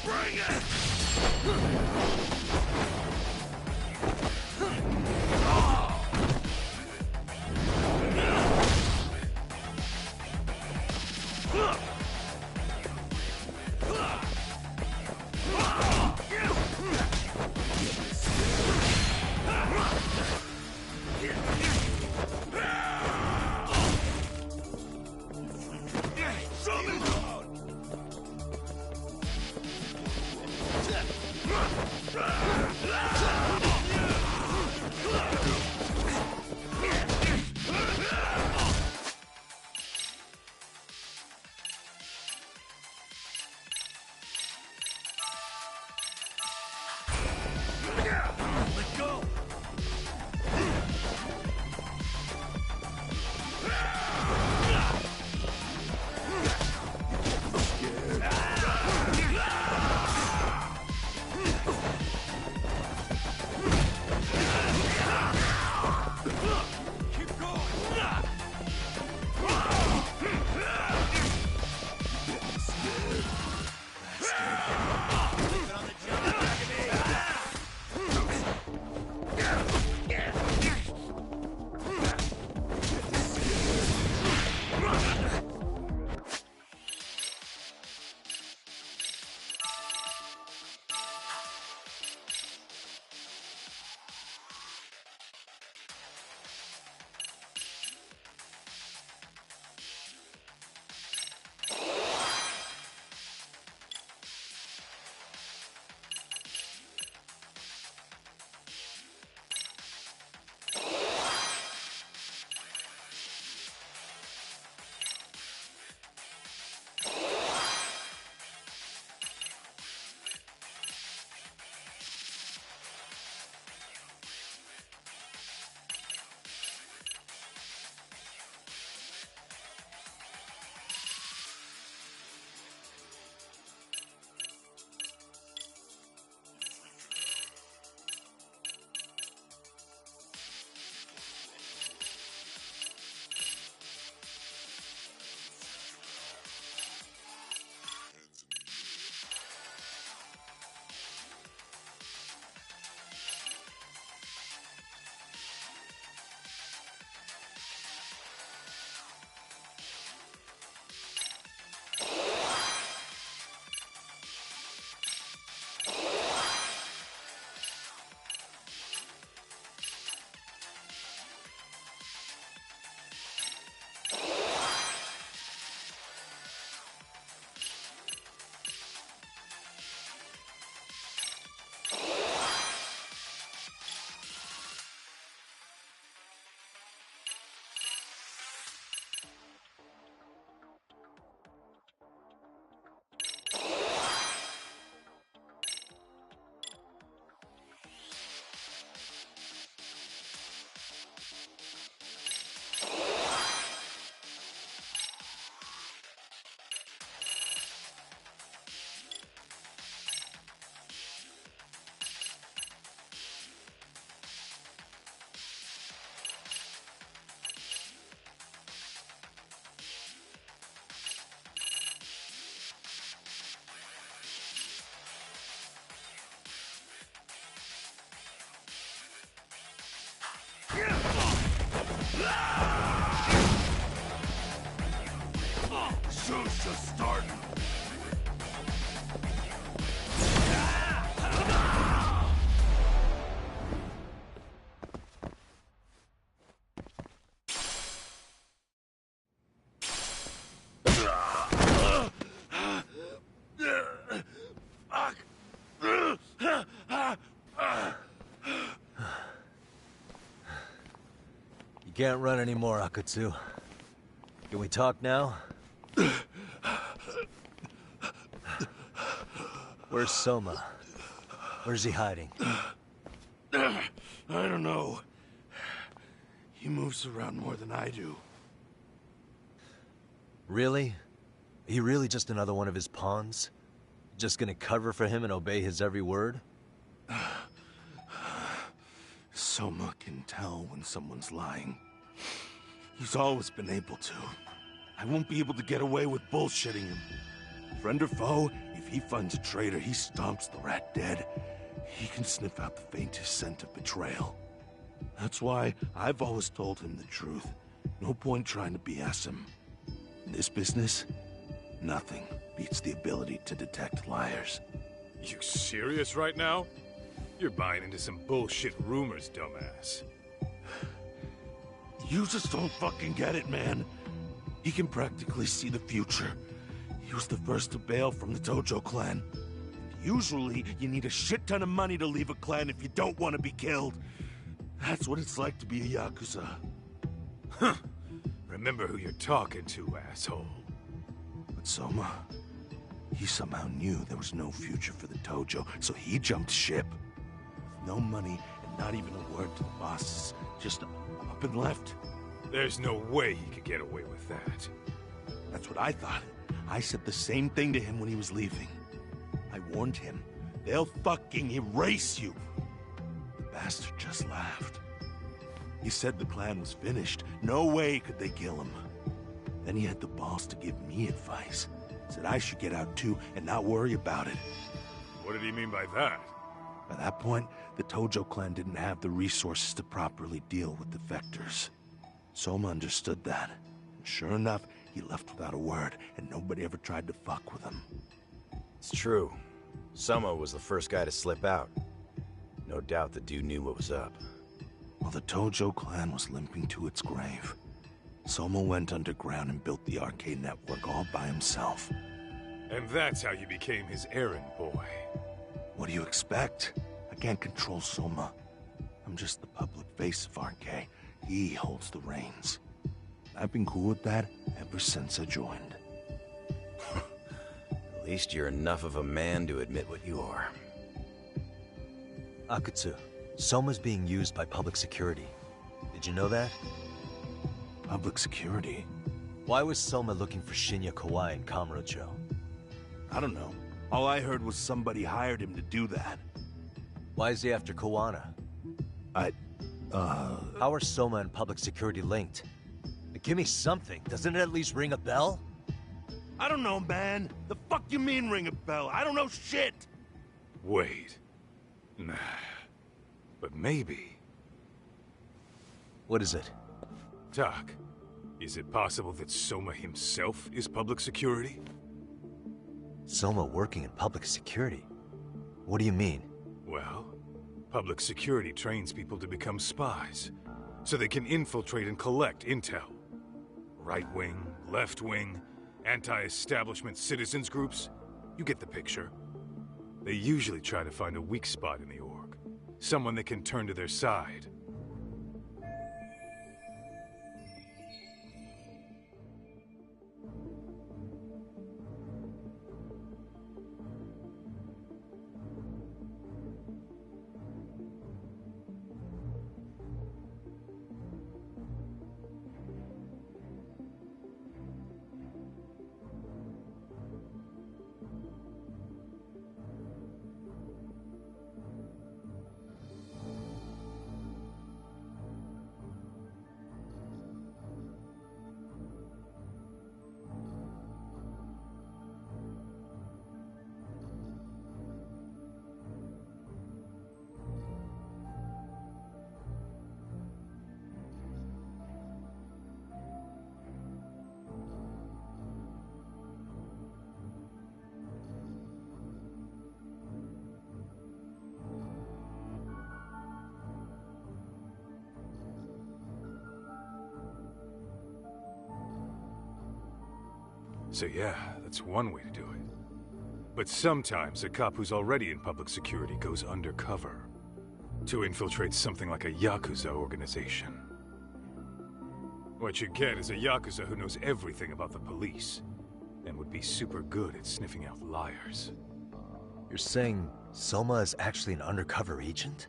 Bring it! Show's just starting. can't run anymore, Akatsu. Can we talk now? Where's Soma? Where's he hiding? I don't know. He moves around more than I do. Really? He really just another one of his pawns? Just gonna cover for him and obey his every word? Soma can tell when someone's lying. He's always been able to. I won't be able to get away with bullshitting him. Friend or foe, if he finds a traitor, he stomps the rat dead. He can sniff out the faintest scent of betrayal. That's why I've always told him the truth. No point trying to BS him. In this business, nothing beats the ability to detect liars. You serious right now? You're buying into some bullshit rumors, dumbass. You just don't fucking get it, man. He can practically see the future. He was the first to bail from the Tojo clan. Usually, you need a shit ton of money to leave a clan if you don't want to be killed. That's what it's like to be a Yakuza. Huh. Remember who you're talking to, asshole. But Soma, he somehow knew there was no future for the Tojo, so he jumped ship. With no money and not even a word to the bosses, just up and left. There's no way he could get away with that. That's what I thought. I said the same thing to him when he was leaving. I warned him, they'll fucking erase you. The bastard just laughed. He said the clan was finished. No way could they kill him. Then he had the balls to give me advice. Said I should get out too and not worry about it. What did he mean by that? By that point, the Tojo clan didn't have the resources to properly deal with defectors. Soma understood that. And sure enough, he left without a word, and nobody ever tried to fuck with him. It's true. Soma was the first guy to slip out. No doubt the dude knew what was up. While the Tojo clan was limping to its grave, Soma went underground and built the arcade network all by himself. And that's how you became his errand boy. What do you expect? I can't control Soma. I'm just the public face of RK. He holds the reins. I've been cool with that ever since I joined. At least you're enough of a man to admit what you are. Akatsu, Soma's being used by public security. Did you know that? Public security? Why was Soma looking for Shinya Kawai in Kamurocho? I don't know. All I heard was somebody hired him to do that. Why is he after Kawana? How are Soma and public security linked? Give me something. Doesn't it at least ring a bell? I don't know, man. The fuck you mean ring a bell? I don't know shit! Wait. Nah. But maybe. What is it? Doc, is it possible that Soma himself is public security? Soma working in public security? What do you mean? Well, public security trains people to become spies, so they can infiltrate and collect intel. Right-wing, left-wing, anti-establishment citizens groups. You get the picture. They usually try to find a weak spot in the org. Someone they can turn to their side. So yeah, that's one way to do it. But sometimes a cop who's already in public security goes undercover to infiltrate something like a Yakuza organization. What you get is a Yakuza who knows everything about the police, and would be super good at sniffing out liars. You're saying Soma is actually an undercover agent?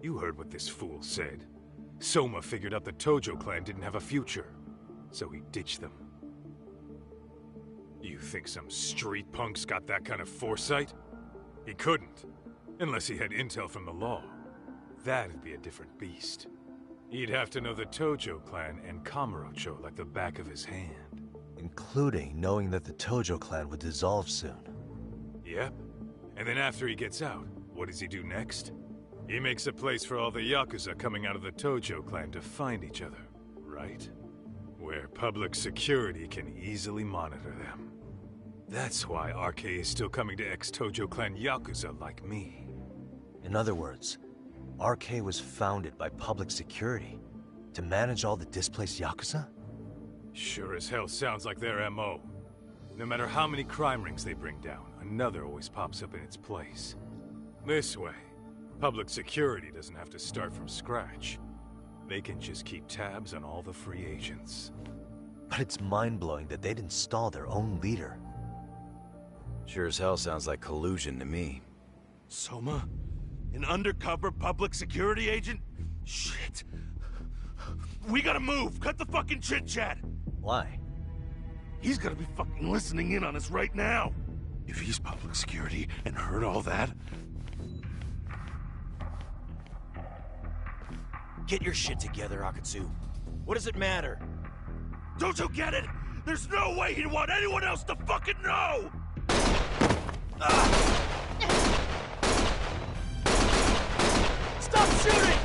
You heard what this fool said. Soma figured out the Tojo clan didn't have a future, so he ditched them. You think some street punk's got that kind of foresight? He couldn't, unless he had intel from the law. That'd be a different beast. He'd have to know the Tojo clan and Kamurocho like the back of his hand. Including knowing that the Tojo clan would dissolve soon. Yep. And then after he gets out, what does he do next? He makes a place for all the Yakuza coming out of the Tojo clan to find each other, right? Where public security can easily monitor them. That's why RK is still coming to ex-Tojo clan Yakuza like me. In other words, RK was founded by public security to manage all the displaced Yakuza? Sure as hell sounds like their MO. No matter how many crime rings they bring down, another always pops up in its place. This way, public security doesn't have to start from scratch. They can just keep tabs on all the free agents. But it's mind-blowing that they'd install their own leader. Sure as hell sounds like collusion to me. Soma? An undercover public security agent? Shit. We gotta move! Cut the fucking chit-chat! Why? He's gotta be fucking listening in on us right now! If he's public security and heard all that... Get your shit together, Akatsu. What does it matter? Don't you get it? There's no way he'd want anyone else to fucking know! Stop shooting!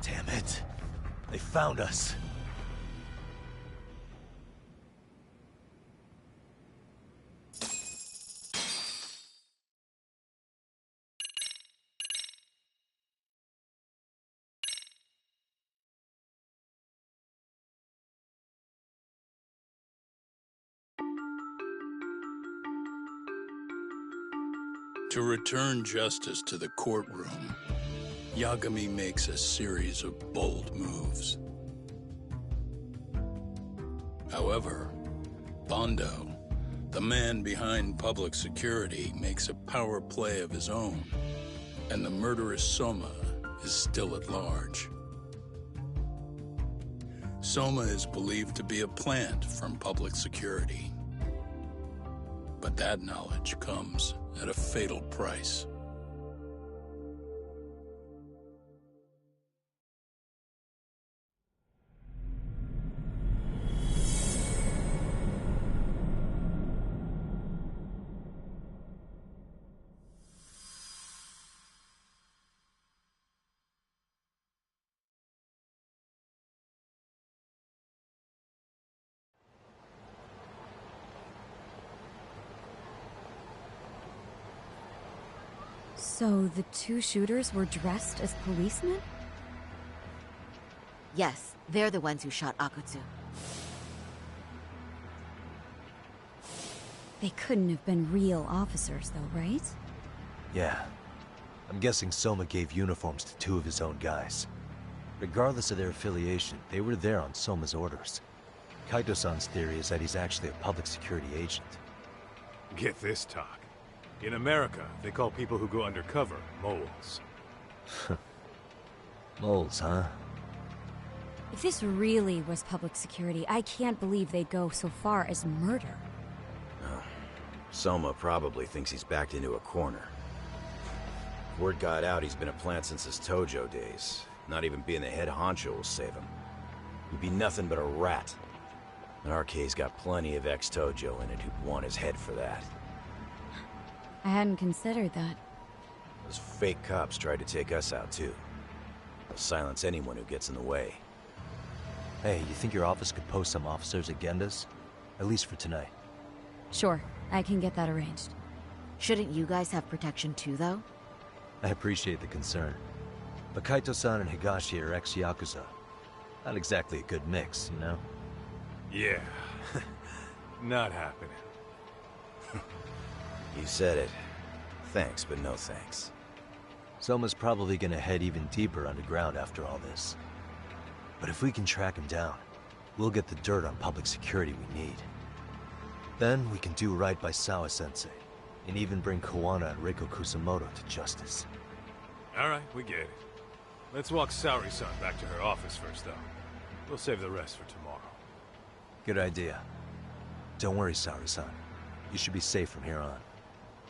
Damn it. They found us. To return justice to the courtroom, Yagami makes a series of bold moves. However, Bondo, the man behind public security, makes a power play of his own, and the murderous Soma is still at large. Soma is believed to be a plant from public security. But that knowledge comes at a fatal price. So the two shooters were dressed as policemen? Yes, they're the ones who shot Akutsu. They couldn't have been real officers, though, right? Yeah. I'm guessing Soma gave uniforms to two of his own guys. Regardless of their affiliation, they were there on Soma's orders. Kaito-san's theory is that he's actually a public security agent. Get this, talk. In America, they call people who go undercover moles. Moles, huh? If this really was public security, I can't believe they'd go so far as murder. Soma probably thinks he's backed into a corner. Word got out he's been a plant since his Tojo days. Not even being the head honcho will save him. He'd be nothing but a rat. And RK's got plenty of ex-Tojo in it who'd want his head for that. I hadn't considered that. Those fake cops tried to take us out too. They'll silence anyone who gets in the way. Hey, you think your office could post some officers' agendas? At least for tonight. Sure, I can get that arranged. Shouldn't you guys have protection too, though? I appreciate the concern. But Kaito-san and Higashi are ex-Yakuza. Not exactly a good mix, you know? Yeah. Not happening. You said it. Thanks, but no thanks. Soma's probably gonna head even deeper underground after all this. But if we can track him down, we'll get the dirt on public security we need. Then we can do right by Sawa-sensei, and even bring Kawana and Reiko Kusamoto to justice. Alright, we get it. Let's walk Saori-san back to her office first, though. We'll save the rest for tomorrow. Good idea. Don't worry, Saori-san. You should be safe from here on.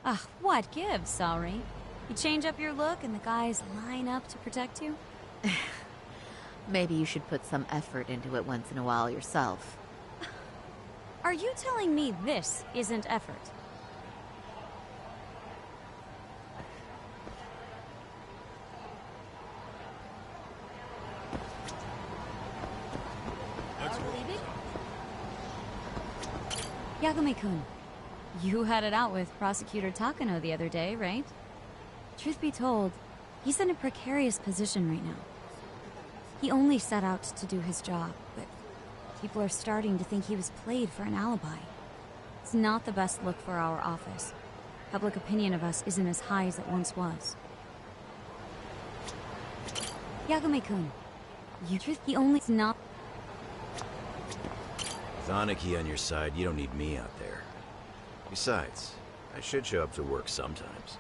Ah, what gives, Saori? You change up your look and the guys line up to protect you? Maybe you should put some effort into it once in a while yourself. Are you telling me this isn't effort? Yagami-kun, you had it out with Prosecutor Takano the other day, right? Truth be told, he's in a precarious position right now. He only set out to do his job, but people are starting to think he was played for an alibi. It's not the best look for our office. Public opinion of us isn't as high as it once was. Yagami-kun, he only not. With Aniki on your side, you don't need me out there. Besides, I should show up to work sometimes.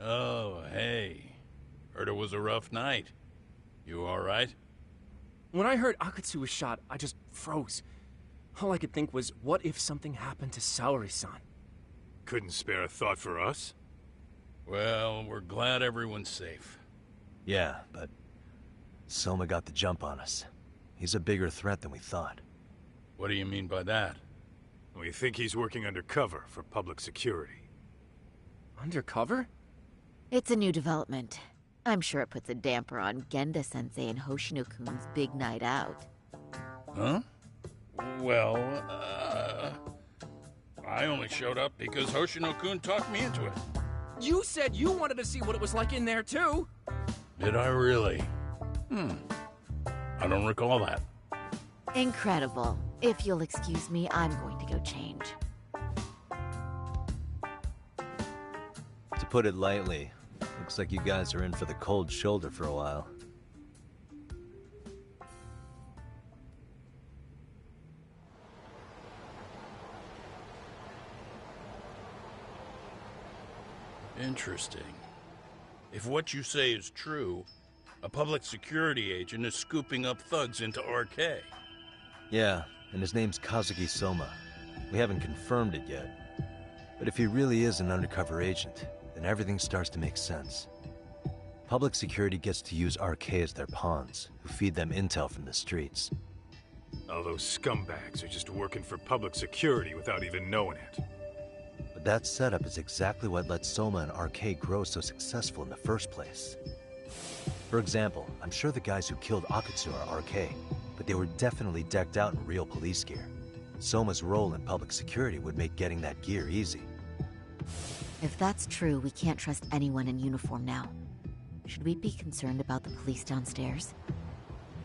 Oh, hey. Heard it was a rough night. You alright? When I heard Akatsu was shot, I just froze. All I could think was, what if something happened to Saori-san? Couldn't spare a thought for us? Well, we're glad everyone's safe. Yeah, but Soma got the jump on us. He's a bigger threat than we thought. What do you mean by that? We think he's working undercover for public security. Undercover? It's a new development. I'm sure it puts a damper on Genda-sensei and Hoshino-kun's big night out. Huh? Well, I only showed up because Hoshino-kun talked me into it. You said you wanted to see what it was like in there, too! Did I really? I don't recall that. Incredible. If you'll excuse me, I'm going to go change. To put it lightly, looks like you guys are in for the cold shoulder for a while. Interesting. If what you say is true, a public security agent is scooping up thugs into RK. Yeah, and his name's Kazuki Soma. We haven't confirmed it yet. But if he really is an undercover agent, then everything starts to make sense. Public security gets to use RK as their pawns, who feed them intel from the streets. All those scumbags are just working for public security without even knowing it. But that setup is exactly what let Soma and RK grow so successful in the first place. For example, I'm sure the guys who killed Akatsu are RK, but they were definitely decked out in real police gear. Soma's role in public security would make getting that gear easy. If that's true, we can't trust anyone in uniform now. Should we be concerned about the police downstairs?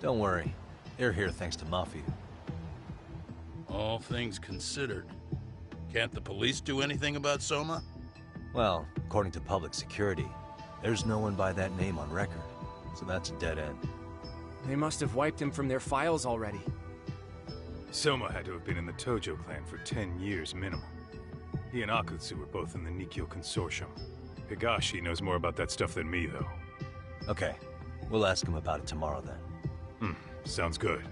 Don't worry. They're here thanks to Mafia. All things considered, can't the police do anything about Soma? Well, according to public security, there's no one by that name on record, so that's a dead end. They must have wiped him from their files already. Soma had to have been in the Tojo clan for 10 years minimum. He and Akutsu were both in the Nikkyo Consortium. Higashi knows more about that stuff than me, though. Okay, we'll ask him about it tomorrow then. Sounds good.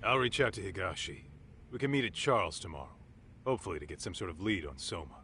I'll reach out to Higashi. We can meet at Charles tomorrow. Hopefully to get some sort of lead on Soma.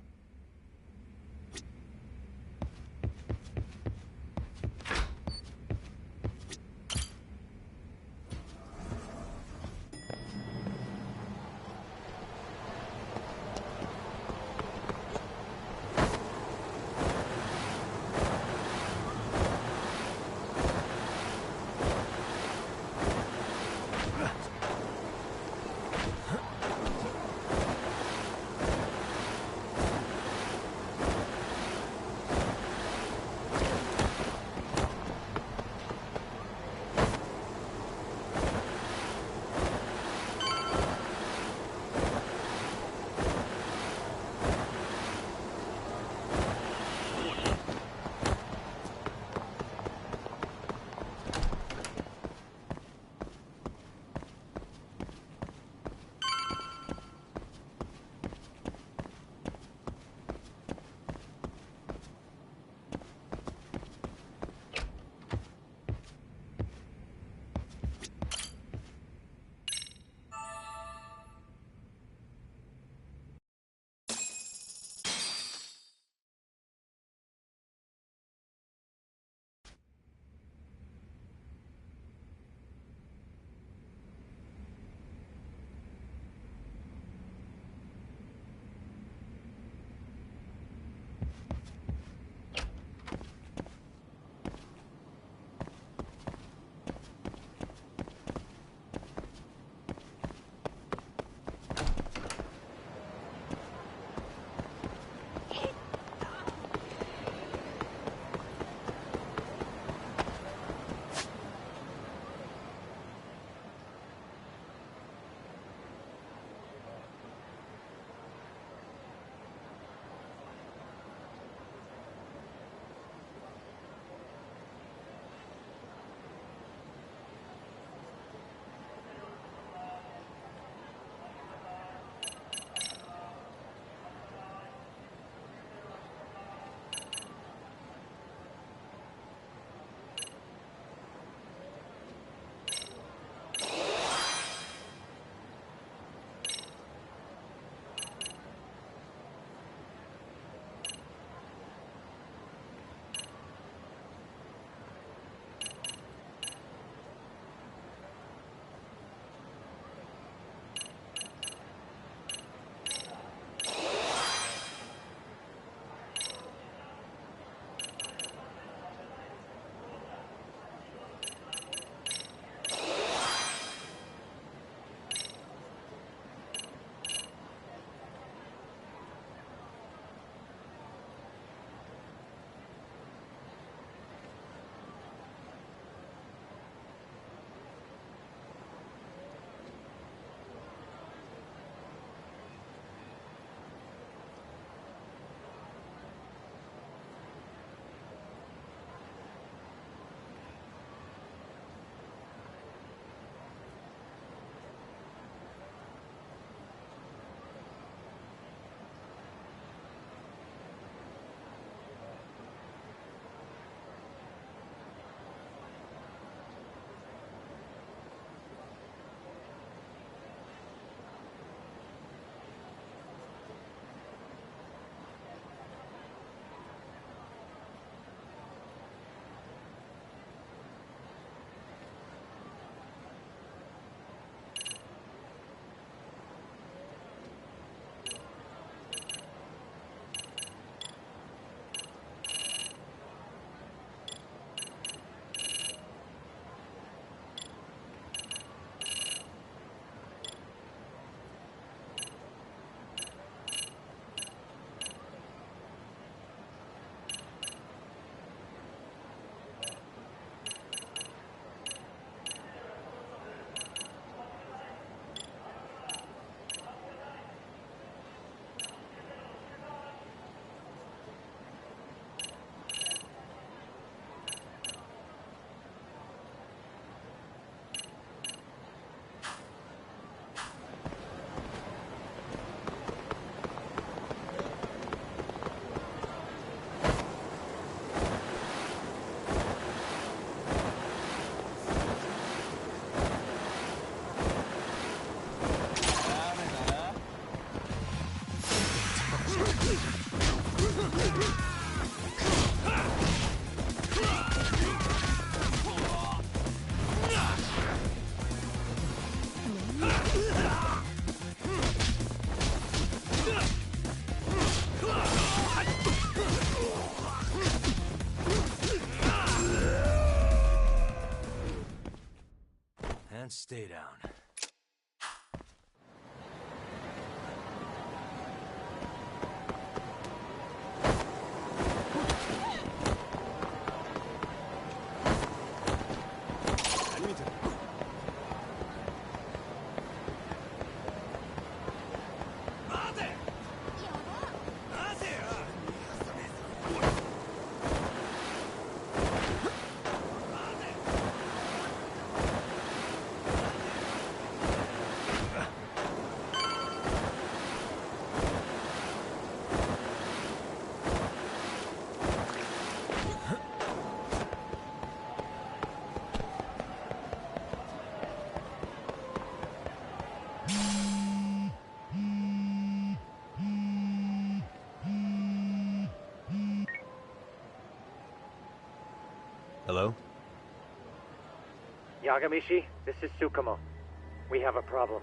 Stay down. Hello? Yagamishi, this is Tsukumo. We have a problem.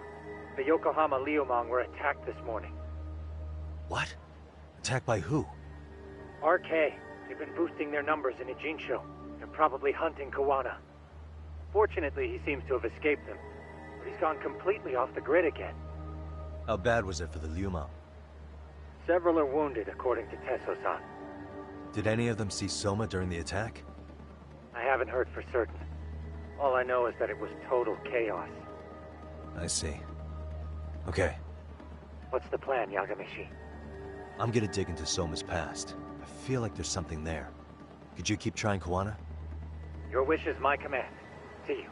The Yokohama Liumang were attacked this morning. What? Attacked by who? RK. They've been boosting their numbers in Ijinsho. They're probably hunting Kawana. Fortunately, he seems to have escaped them. But he's gone completely off the grid again. How bad was it for the Liumang? Several are wounded, according to Tesso-san. Did any of them see Soma during the attack? I haven't heard for certain. All I know is that it was total chaos. I see. Okay. What's the plan, Yagamishi? I'm gonna dig into Soma's past. I feel like there's something there. Could you keep trying Kawana? Your wish is my command. See you.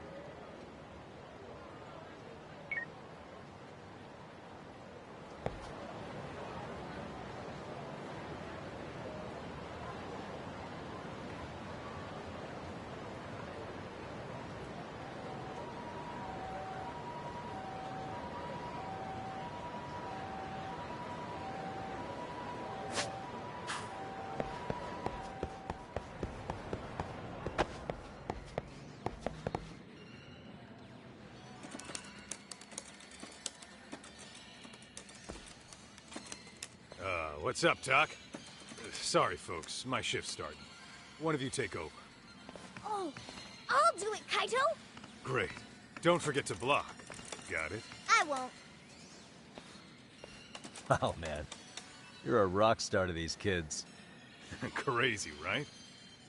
What's up, Doc? Sorry, folks. My shift's starting. One of you take over. Oh, I'll do it, Kaito! Great. Don't forget to block. Got it? I won't. Oh, man. You're a rock star to these kids. Crazy, right?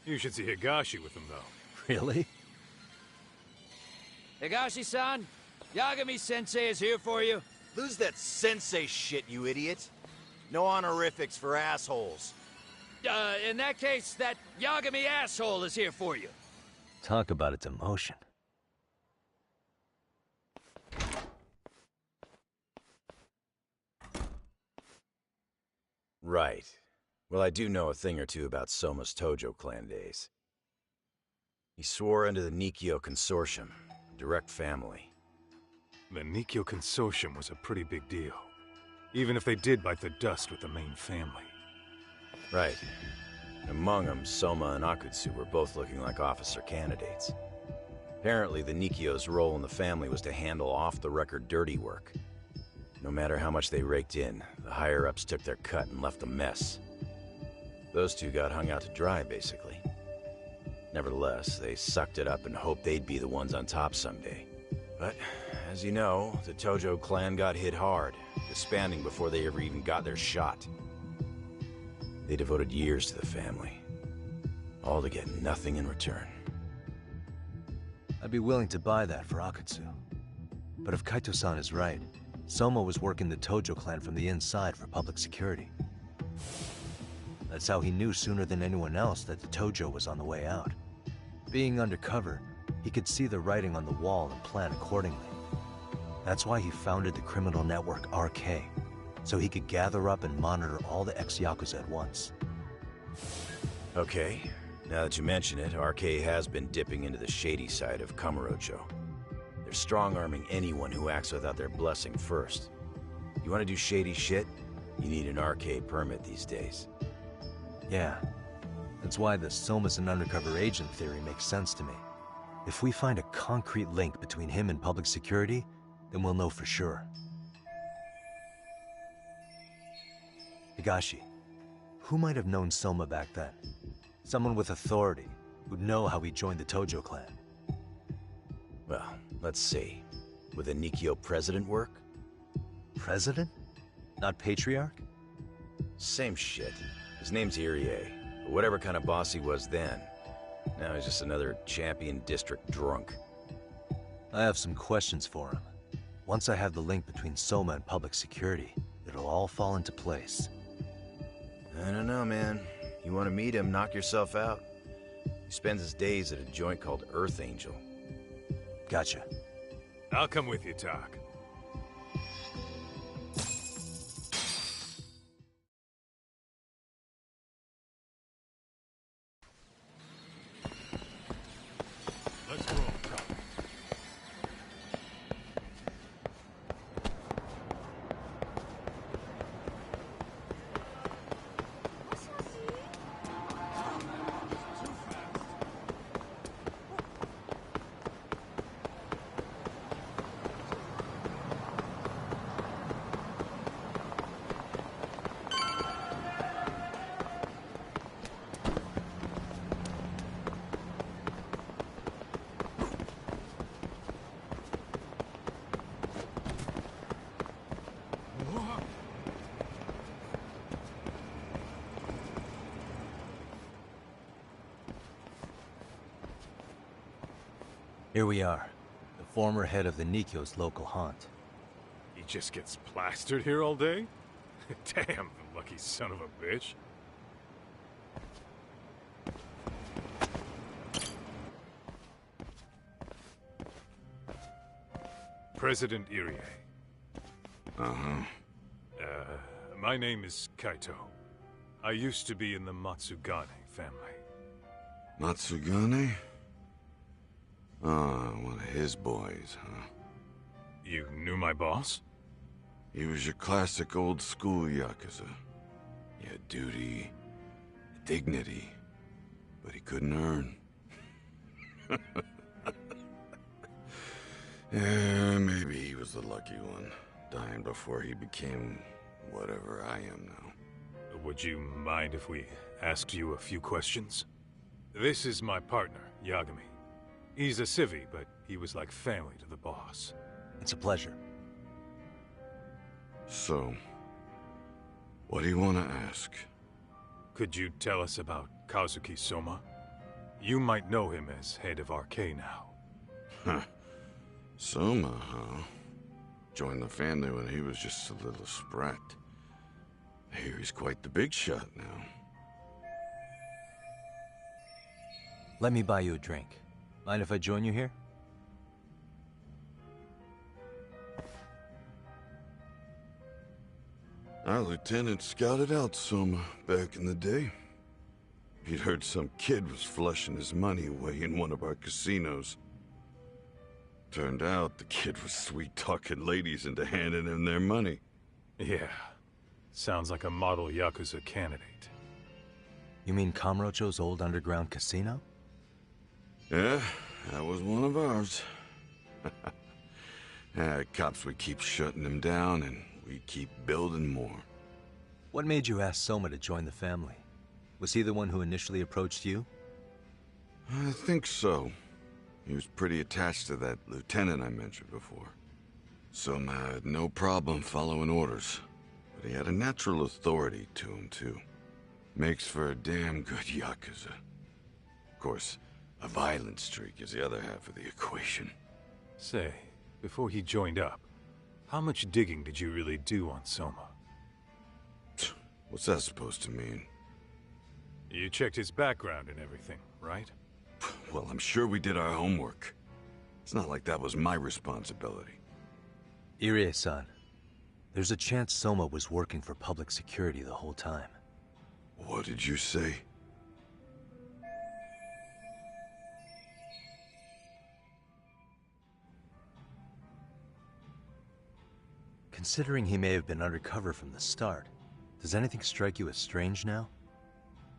You should see Higashi with them, though. Really? Higashi-san, Yagami-sensei is here for you. Lose that sensei shit, you idiot. No honorifics for assholes. In that case, that Yagami asshole is here for you. Talk about a demotion. Right. Well, I do know a thing or two about Soma's Tojo clan days. He swore under the Nikyo Consortium, direct family. The Nikyo Consortium was a pretty big deal. Even if they did bite the dust with the main family. Right. Among them, Soma and Akutsu were both looking like officer candidates. Apparently, the Nikyo's role in the family was to handle off-the-record dirty work. No matter how much they raked in, the higher-ups took their cut and left a mess. Those two got hung out to dry, basically. Nevertheless, they sucked it up and hoped they'd be the ones on top someday. But, as you know, the Tojo clan got hit hard, disbanding before they ever even got their shot. They devoted years to the family, all to get nothing in return. I'd be willing to buy that for Akutsu. But if Kaito-san is right, Soma was working the Tojo clan from the inside for public security. That's how he knew sooner than anyone else that the Tojo was on the way out. Being undercover, he could see the writing on the wall and plan accordingly. That's why he founded the criminal network RK, so he could gather up and monitor all the ex-Yakuza at once. Okay, now that you mention it, RK has been dipping into the shady side of Kamurocho. They're strong-arming anyone who acts without their blessing first. You want to do shady shit? You need an RK permit these days. Yeah, that's why the Soma's an undercover agent theory makes sense to me. If we find a concrete link between him and public security, then we'll know for sure. Higashi, who might have known Soma back then? Someone with authority, who'd know how he joined the Tojo clan. Well, let's see. Would the Nikio president work? President? Not patriarch? Same shit. His name's Irie. Whatever kind of boss he was then. Now he's just another champion district drunk. I have some questions for him. Once I have the link between Soma and public security, it'll all fall into place. I don't know, man. You want to meet him, knock yourself out? He spends his days at a joint called Earth Angel. Gotcha. I'll come with you, Doc. Let's roll, Doc. Here we are, the former head of the Nikio's local haunt. He just gets plastered here all day? Damn, the lucky son of a bitch. President Irie. Uh-huh. My name is Kaito. I used to be in the Matsugane family. Matsugane? Ah, one of his boys, huh? You knew my boss? He was your classic old-school Yakuza. He had duty, dignity, but he couldn't earn. Yeah, maybe he was the lucky one, dying before he became whatever I am now. Would you mind if we asked you a few questions? This is my partner, Yagami. He's a civvy, but he was like family to the boss. It's a pleasure. So, what do you want to ask? Could you tell us about Kazuki Soma? You might know him as head of RK now. Huh. Soma, huh? Joined the family when he was just a little sprat. I hear he's quite the big shot now. Let me buy you a drink. Mind if I join you here? Our lieutenant scouted out Soma back in the day. He'd heard some kid was flushing his money away in one of our casinos. Turned out the kid was sweet-talking ladies into handing him their money. Yeah. Sounds like a model Yakuza candidate. You mean Kamurocho's old underground casino? Yeah, that was one of ours. Cops would keep shutting him down, and we'd keep building more. What made you ask Soma to join the family? Was he the one who initially approached you? I think so. He was pretty attached to that lieutenant I mentioned before. Soma had no problem following orders, but he had a natural authority to him, too. Makes for a damn good Yakuza. Of course, a violent streak is the other half of the equation. Say, before he joined up, how much digging did you really do on Soma? What's that supposed to mean? You checked his background and everything, right? Well, I'm sure we did our homework. It's not like that was my responsibility. Irie-san, there's a chance Soma was working for public security the whole time. What did you say? Considering he may have been undercover from the start, does anything strike you as strange now?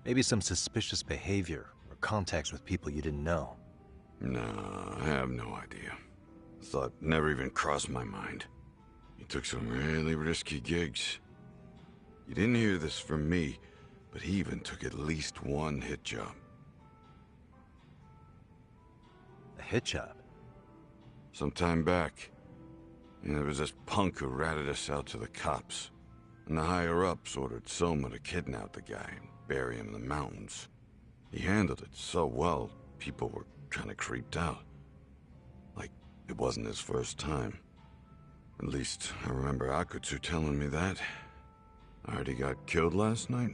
Maybe some suspicious behavior or contacts with people you didn't know? No, I have no idea. Thought never even crossed my mind. He took some really risky gigs. You didn't hear this from me, but he even took at least one hit job. A hit job? Some time back, Yeah, there was this punk who ratted us out to the cops. And the higher-ups ordered Soma to kidnap the guy and bury him in the mountains. He handled it so well, people were kind of creeped out. Like, it wasn't his first time. At least, I remember Akutsu telling me that. I heard he got killed last night.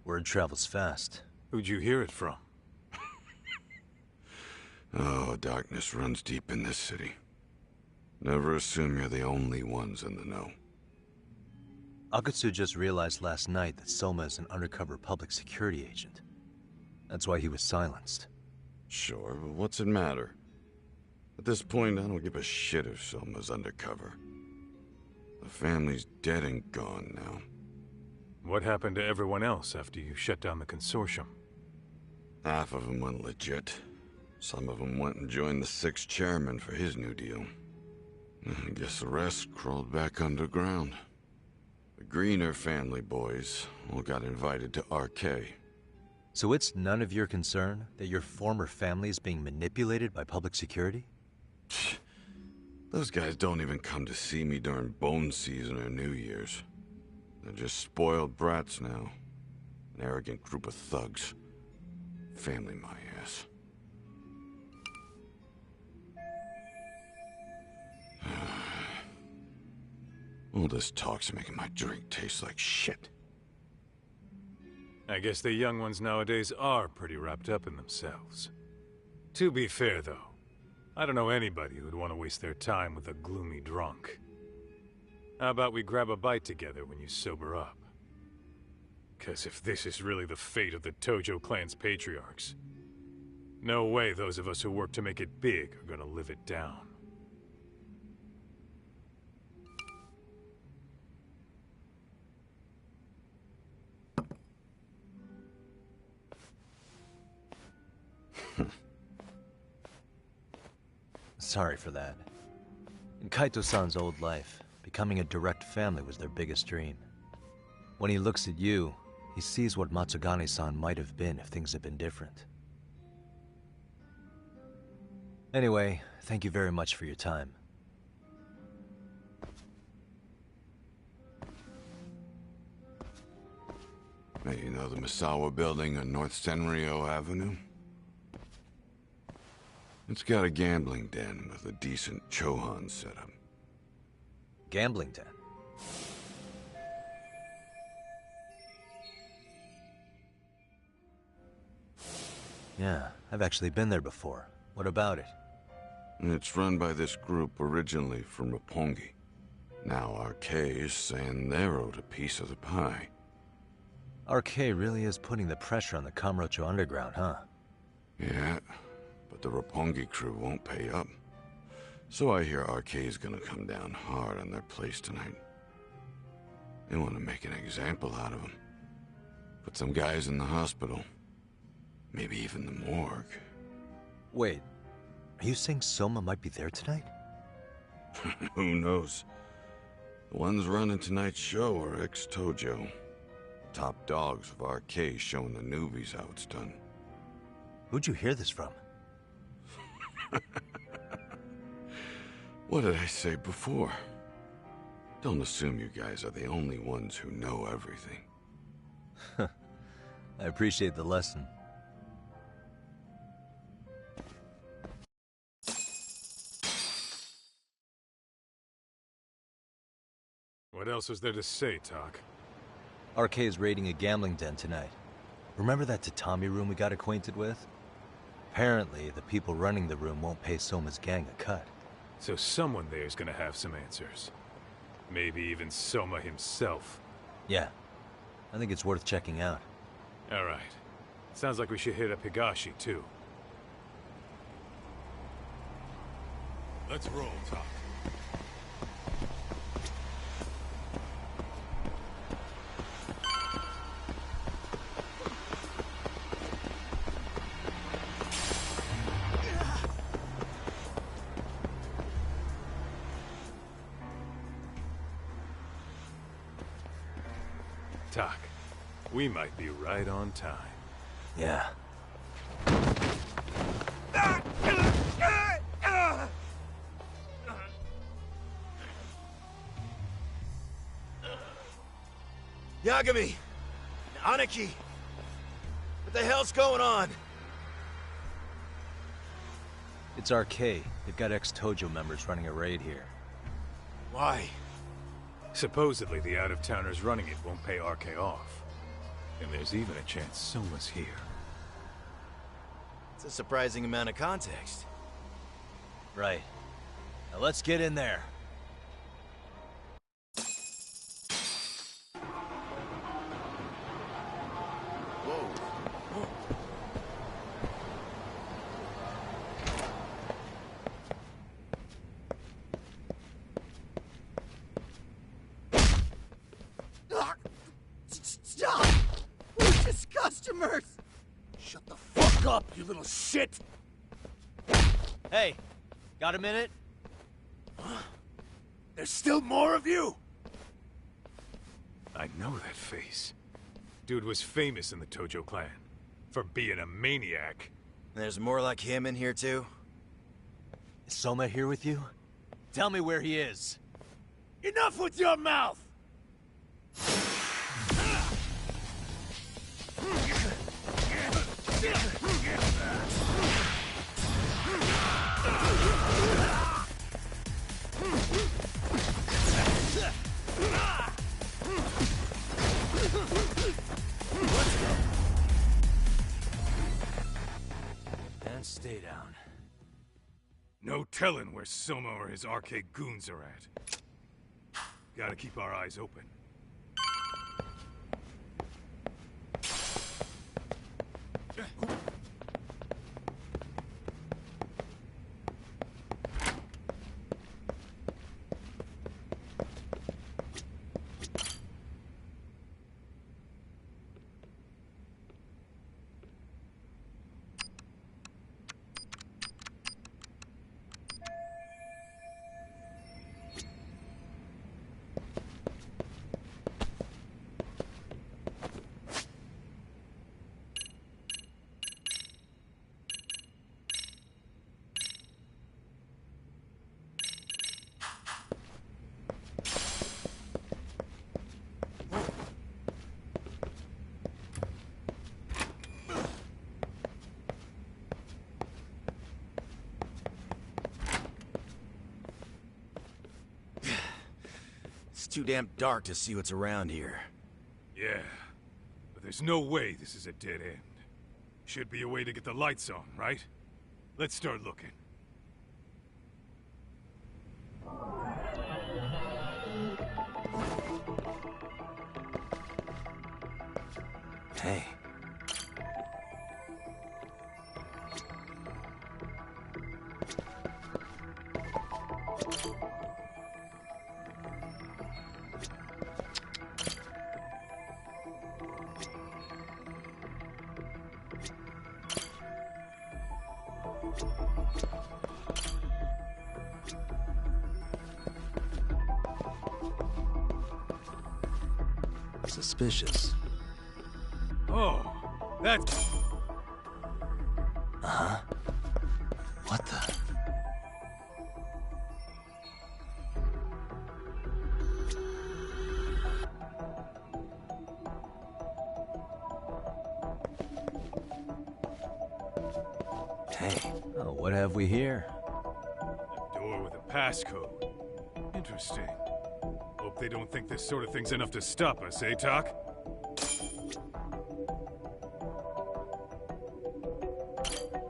Word travels fast. Who'd you hear it from? Oh, darkness runs deep in this city. Never assume you're the only ones in the know. Akutsu just realized last night that Soma is an undercover public security agent. That's why he was silenced. Sure, but what's it matter? At this point, I don't give a shit if Soma's undercover. The family's dead and gone now. What happened to everyone else after you shut down the consortium? Half of them went legit. Some of them went and joined the 6th chairman for his new deal. I guess the rest crawled back underground. The Greener family boys all got invited to RK. So it's none of your concern that your former family is being manipulated by public security? Those guys don't even come to see me during bone season or New Year's. They're just spoiled brats now. An arrogant group of thugs. Family my ass. All this talk's making my drink taste like shit. I guess the young ones nowadays are pretty wrapped up in themselves. To be fair, though, I don't know anybody who'd want to waste their time with a gloomy drunk. How about we grab a bite together when you sober up? 'Cause if this is really the fate of the Tojo clan's patriarchs, no way those of us who work to make it big are gonna live it down. Sorry for that. In Kaito-san's old life, becoming a direct family was their biggest dream. When he looks at you, he sees what Matsugane-san might have been if things had been different. Anyway, thank you very much for your time. Hey, you know the Misawa building on North Senryo Avenue? It's got a gambling den with a decent Chohan setup. Gambling den? Yeah, I've actually been there before. What about it? It's run by this group originally from Roppongi. Now RK is saying they're owed a piece of the pie. RK really is putting the pressure on the Kamurocho Underground, huh? Yeah, but the Roppongi crew won't pay up. So I hear RK is gonna come down hard on their place tonight. They want to make an example out of them. Put some guys in the hospital. Maybe even the morgue. Wait, are you saying Soma might be there tonight? Who knows? The ones running tonight's show are ex-Tojo. Top dogs of RK showing the newbies how it's done. Who'd you hear this from? What did I say before? Don't assume you guys are the only ones who know everything. I appreciate the lesson. What else was there to say, Talk? RK is raiding a gambling den tonight. Remember that tatami room we got acquainted with? Apparently, the people running the room won't pay Soma's gang a cut. So someone there's gonna have some answers. Maybe even Soma himself. Yeah. I think it's worth checking out. Alright. Sounds like we should hit up Higashi, too. Let's roll, Talk. Talk. We might be right on time. Yeah. Yagami! Aniki! What the hell's going on? It's RK. They've got ex-Tojo members running a raid here. Why? Supposedly the out-of-towners running it won't pay RK off. And there's even a chance Soma's here. It's a surprising amount of context. Right. Now let's get in there. Stop! We're just customers! Shut the fuck up, you little shit! Hey, got a minute? There's still more of you? I know that face. Dude was famous in the Tojo clan. For being a maniac. There's more like him in here too? Is Soma here with you? Tell me where he is. Enough with your mouth! And stay down. No telling where Soma or his RK goons are at. Gotta keep our eyes open. It's too damn dark to see what's around here. Yeah, but there's no way this is a dead end. Should be a way to get the lights on, right? Let's start looking. Hey. Suspicious. Oh, that's... Uh-huh. What the... Hey, oh, what have we here? A door with a passcode. Interesting. Hope they don't think this sort of thing's enough to stop us, eh, Talk?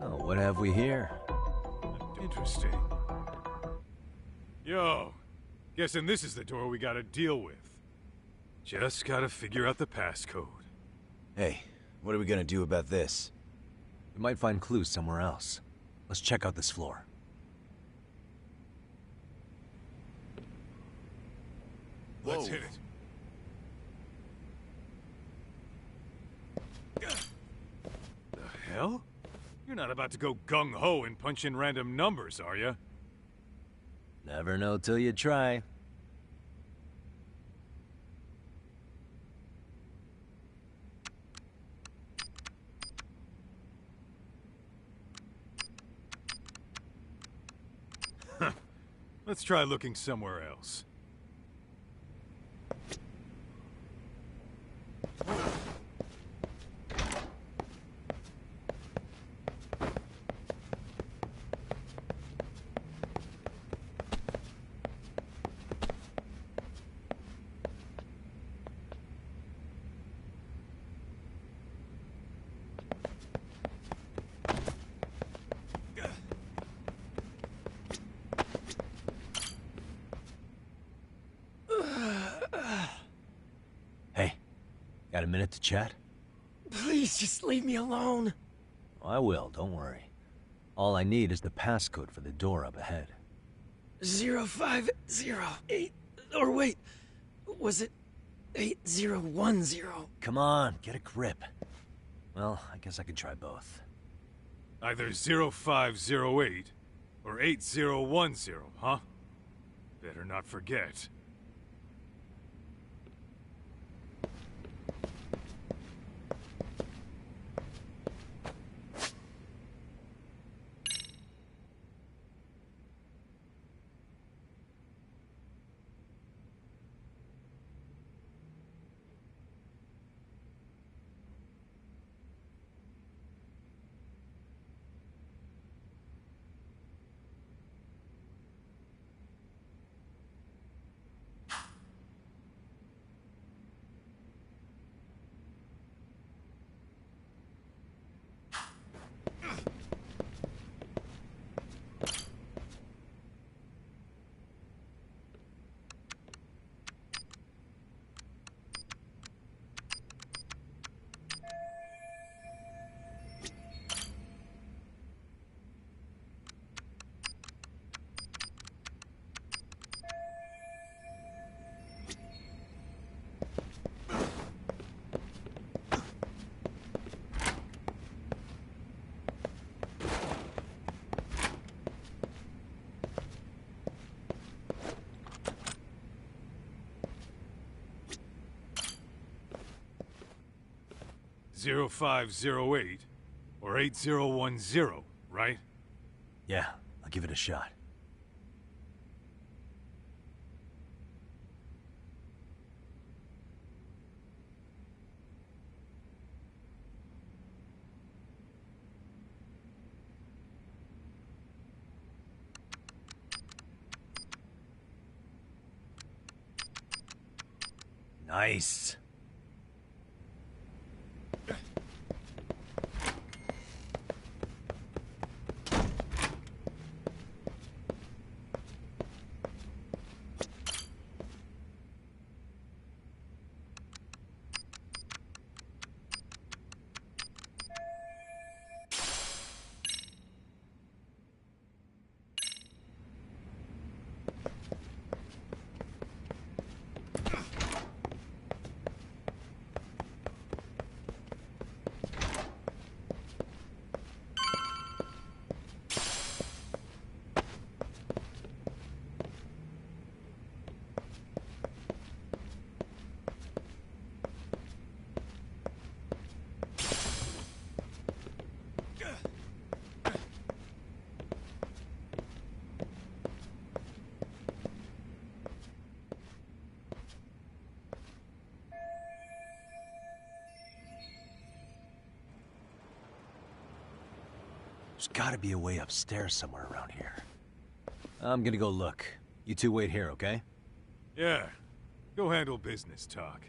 Oh, what have we here? Interesting. Yo, guessing this is the door we gotta deal with. Just gotta figure out the passcode. Hey, what are we gonna do about this? We might find clues somewhere else. Let's check out this floor. Let's hit it. The hell? You're not about to go gung-ho and punch in random numbers, are you? Never know till you try. Let's try looking somewhere else. Got a minute to chat? Please just leave me alone. I will, don't worry. All I need is the passcode for the door up ahead. 0508. Or wait, was it 8010? Come on, get a grip. Well, I guess I could try both. Either 0508 or 8010, huh? Better not forget. Zero 0508 or 8010, right? Yeah, I'll give it a shot. Nice. There's gotta be a way upstairs somewhere around here. I'm gonna go look. You two wait here, okay? Yeah. Go handle business talk.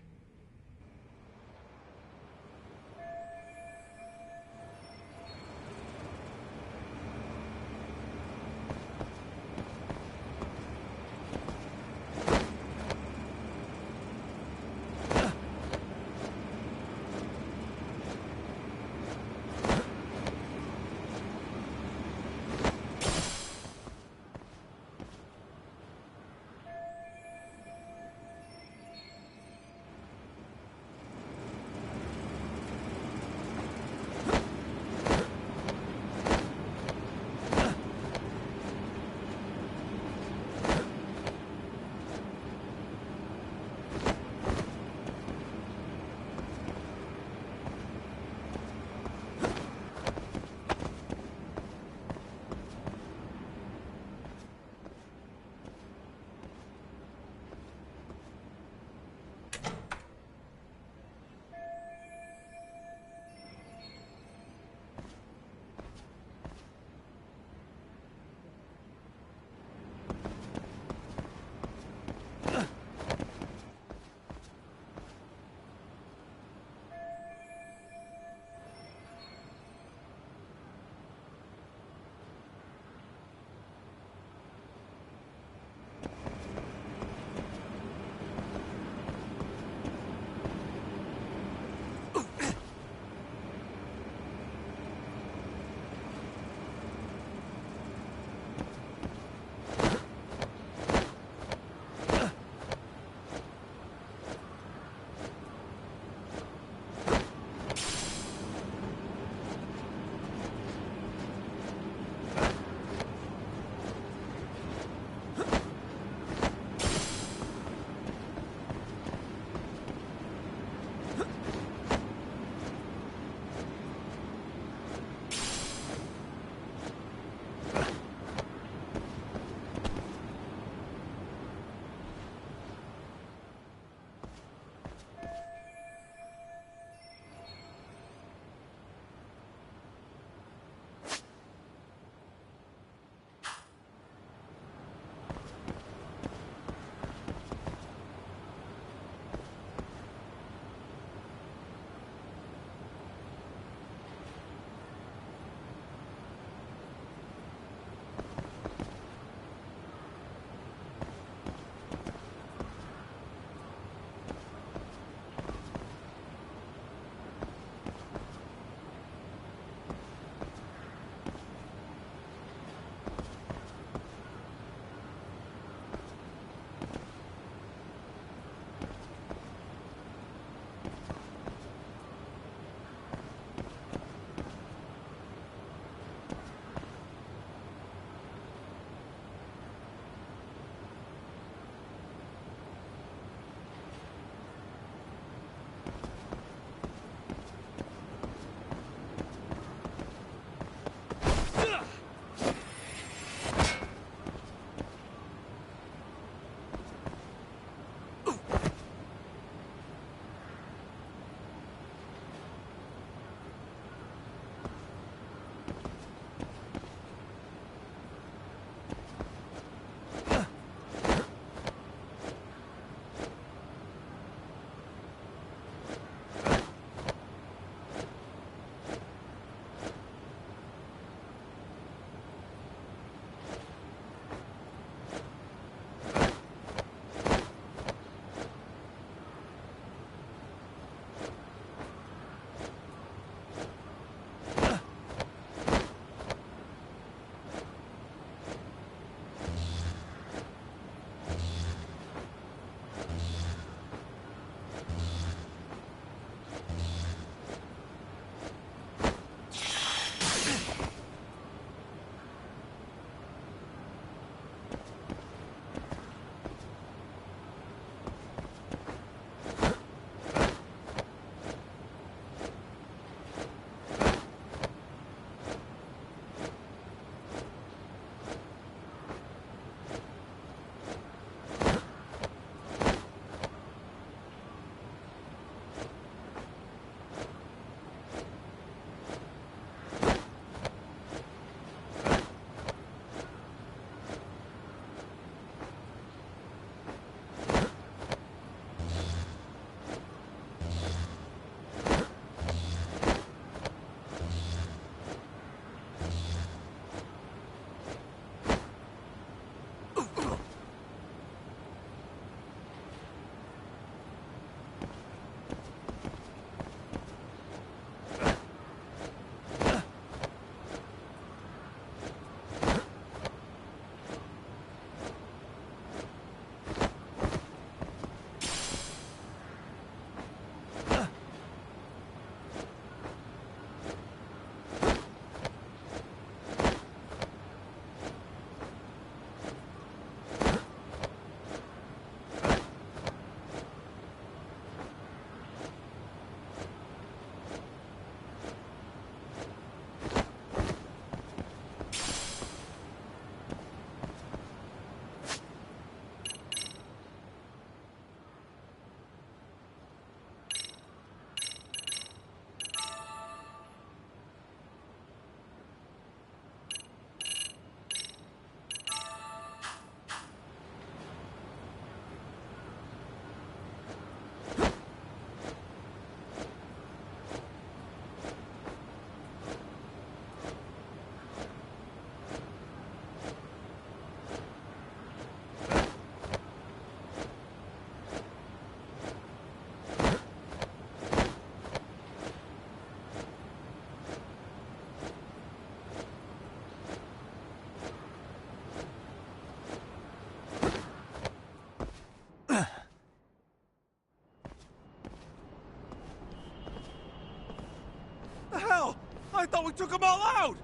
I thought we took them all out!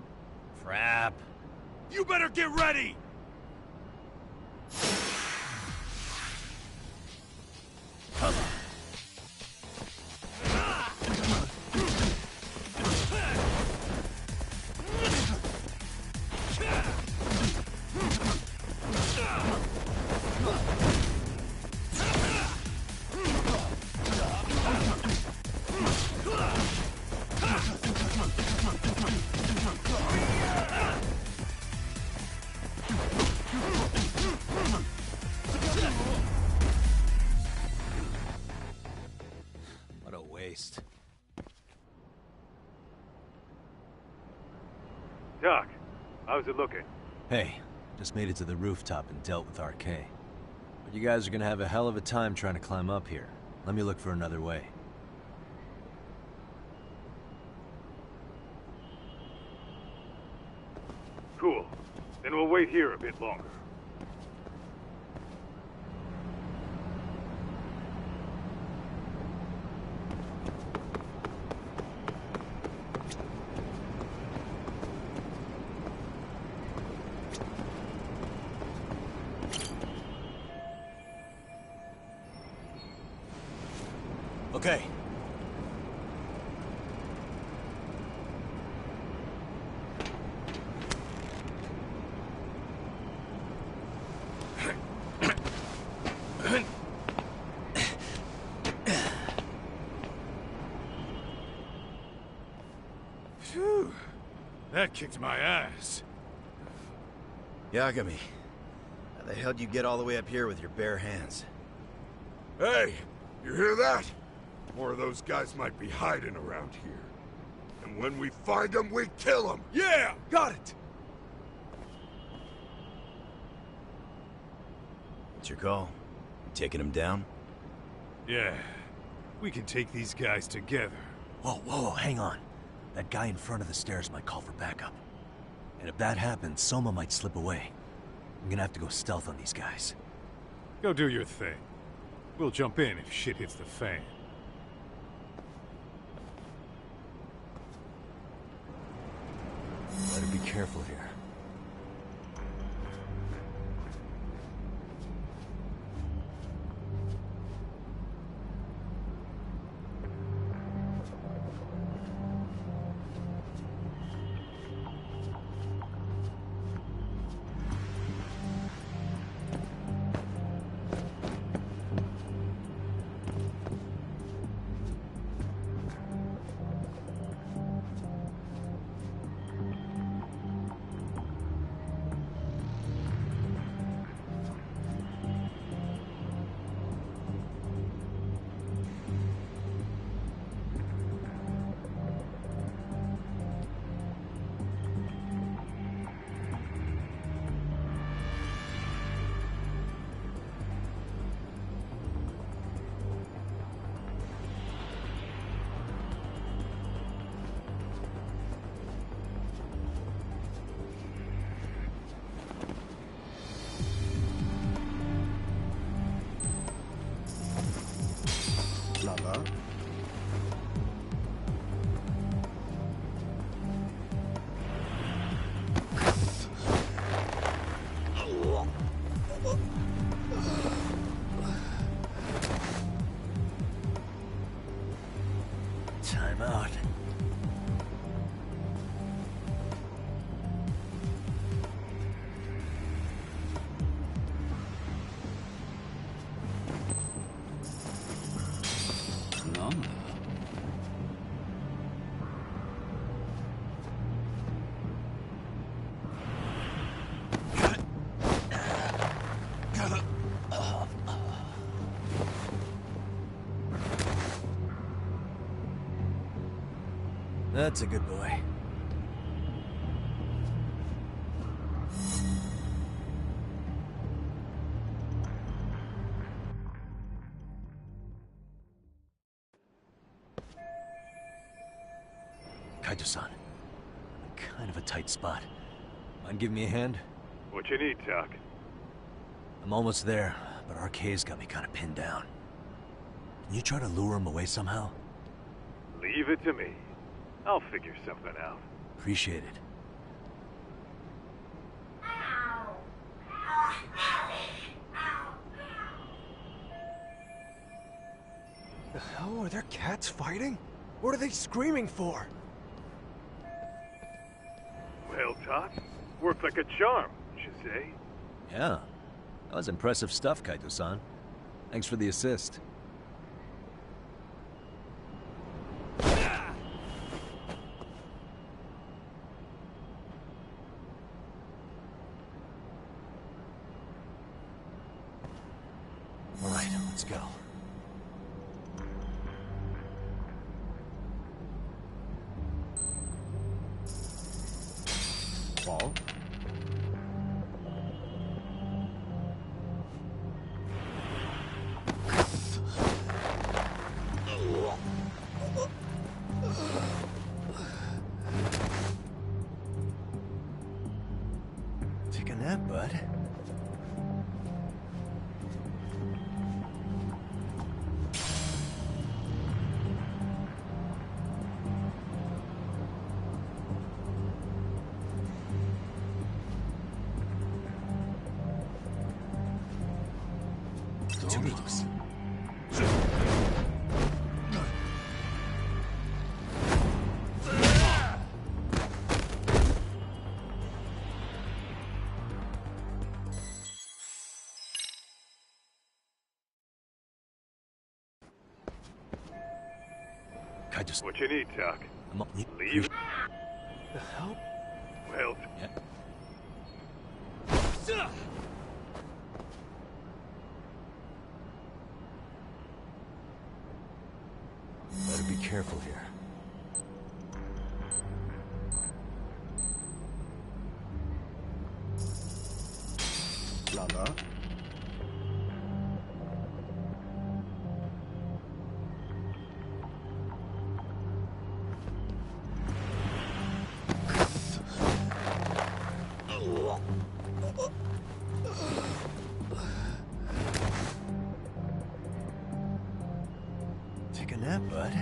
Crap. You better get ready! What a waste. Doc, how's it looking? Hey, just made it to the rooftop and dealt with RK. But you guys are gonna have a hell of a time trying to climb up here. Let me look for another way. Cool. Then we'll wait here a bit longer. Okay. Phew. That kicked my ass. Yagami, how the hell do you get all the way up here with your bare hands? Hey, you hear that? More of those guys might be hiding around here. And when we find them, we kill them! Yeah, got it! What's your call? You taking him down? Yeah, we can take these guys together. Whoa, hang on. That guy in front of the stairs might call for backup. And if that happens, Soma might slip away. I'm gonna have to go stealth on these guys. Go do your thing. We'll jump in if shit hits the fan. Better be careful here. Lala? Time out. That's a good boy. Kaito-san, I'm in kind of a tight spot. Mind giving me a hand? What you need, Doc? I'm almost there, but RK's got me kind of pinned down. Can you try to lure him away somehow? Leave it to me. I'll figure something out. Appreciate it. The hell? Are there cats fighting? What are they screaming for? Well, Doc, worked like a charm, you say? Yeah. That was impressive stuff, Kaito-san. Thanks for the assist. All right, let's go. Paul? Take a nap, bud. Tomatoes. What you need, Doc? Leave? The hell? Well... Better be careful here. Lava? Take a nap, bud.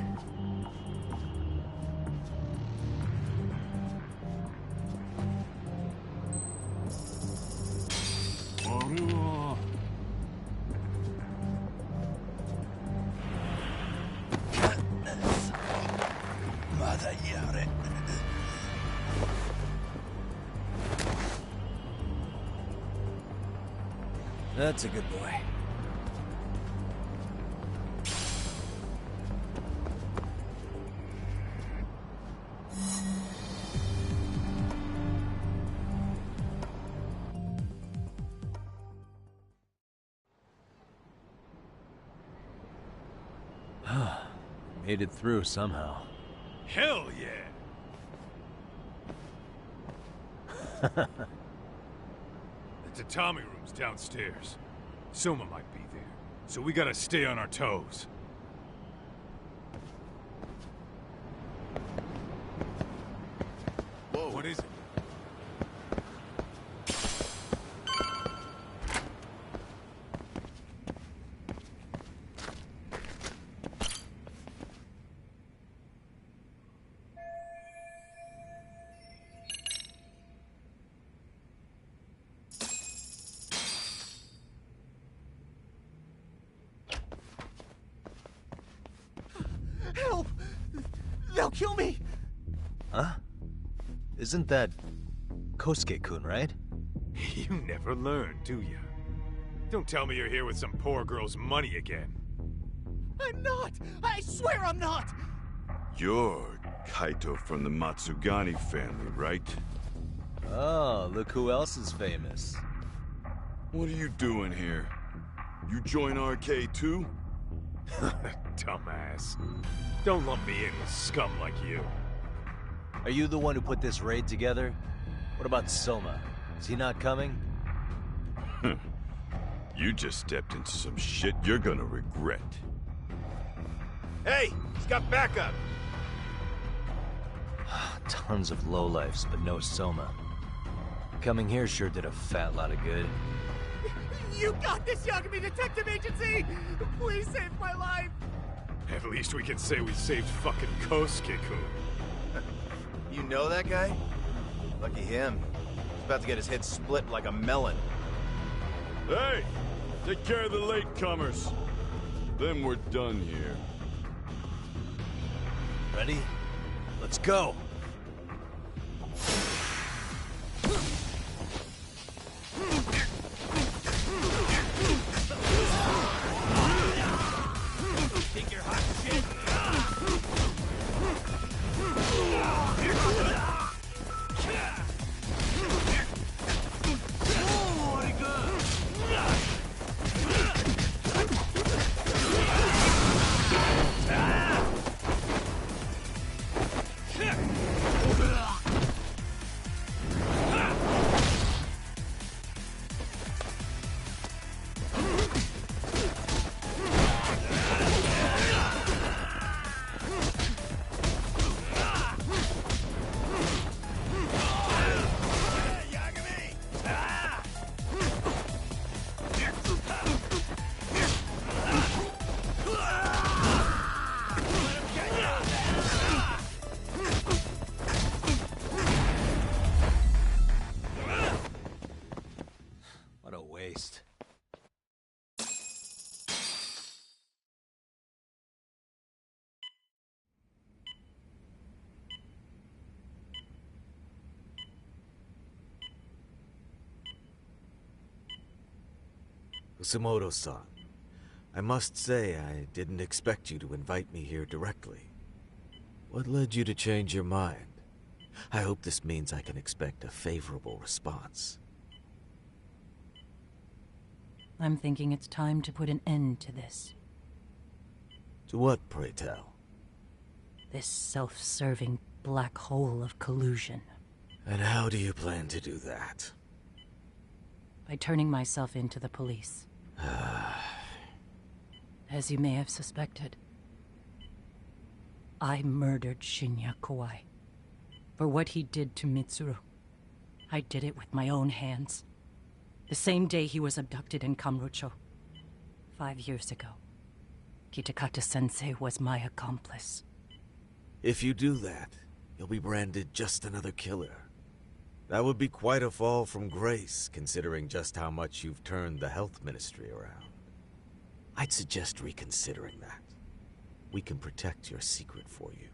That's a good boy. Made it through somehow. Hell yeah! The tatami room's downstairs. Soma might be there, so we gotta stay on our toes. Whoa, what is it? Help! They'll kill me! Huh? Isn't that Kosuke-kun, right? You never learn, do you? Don't tell me you're here with some poor girl's money again. I'm not! I swear I'm not! You're Kaito from the Matsugani family, right? Oh, look who else is famous. What are you doing here? You join RK too? Dumbass. Don't lump me in with scum like you. Are you the one who put this raid together? What about Soma? Is he not coming? You just stepped into some shit you're gonna regret. Hey! He's got backup! Tons of lowlifes, but no Soma. Coming here sure did a fat lot of good. You got this, Yagami Detective Agency! Please save my life! At least we can say we saved fucking Kosuke-kun. know that guy? Lucky him. He's about to get his head split like a melon. Hey! Take care of the latecomers. Then we're done here. Ready? Let's go! Think you're hot shit? What a waste. Kusumoto-san, I must say I didn't expect you to invite me here directly. What led you to change your mind? I hope this means I can expect a favorable response. I'm thinking it's time to put an end to this. To what, pray tell? This self-serving black hole of collusion. And how do you plan to do that? By turning myself in to the police. As you may have suspected, I murdered Shinya Kawai. For what he did to Mitsuru. I did it with my own hands. The same day he was abducted in Kamurocho. 5 years ago. Kitakata-sensei was my accomplice. If you do that, you'll be branded just another killer. That would be quite a fall from grace, considering just how much you've turned the health ministry around. I'd suggest reconsidering that. We can protect your secret for you.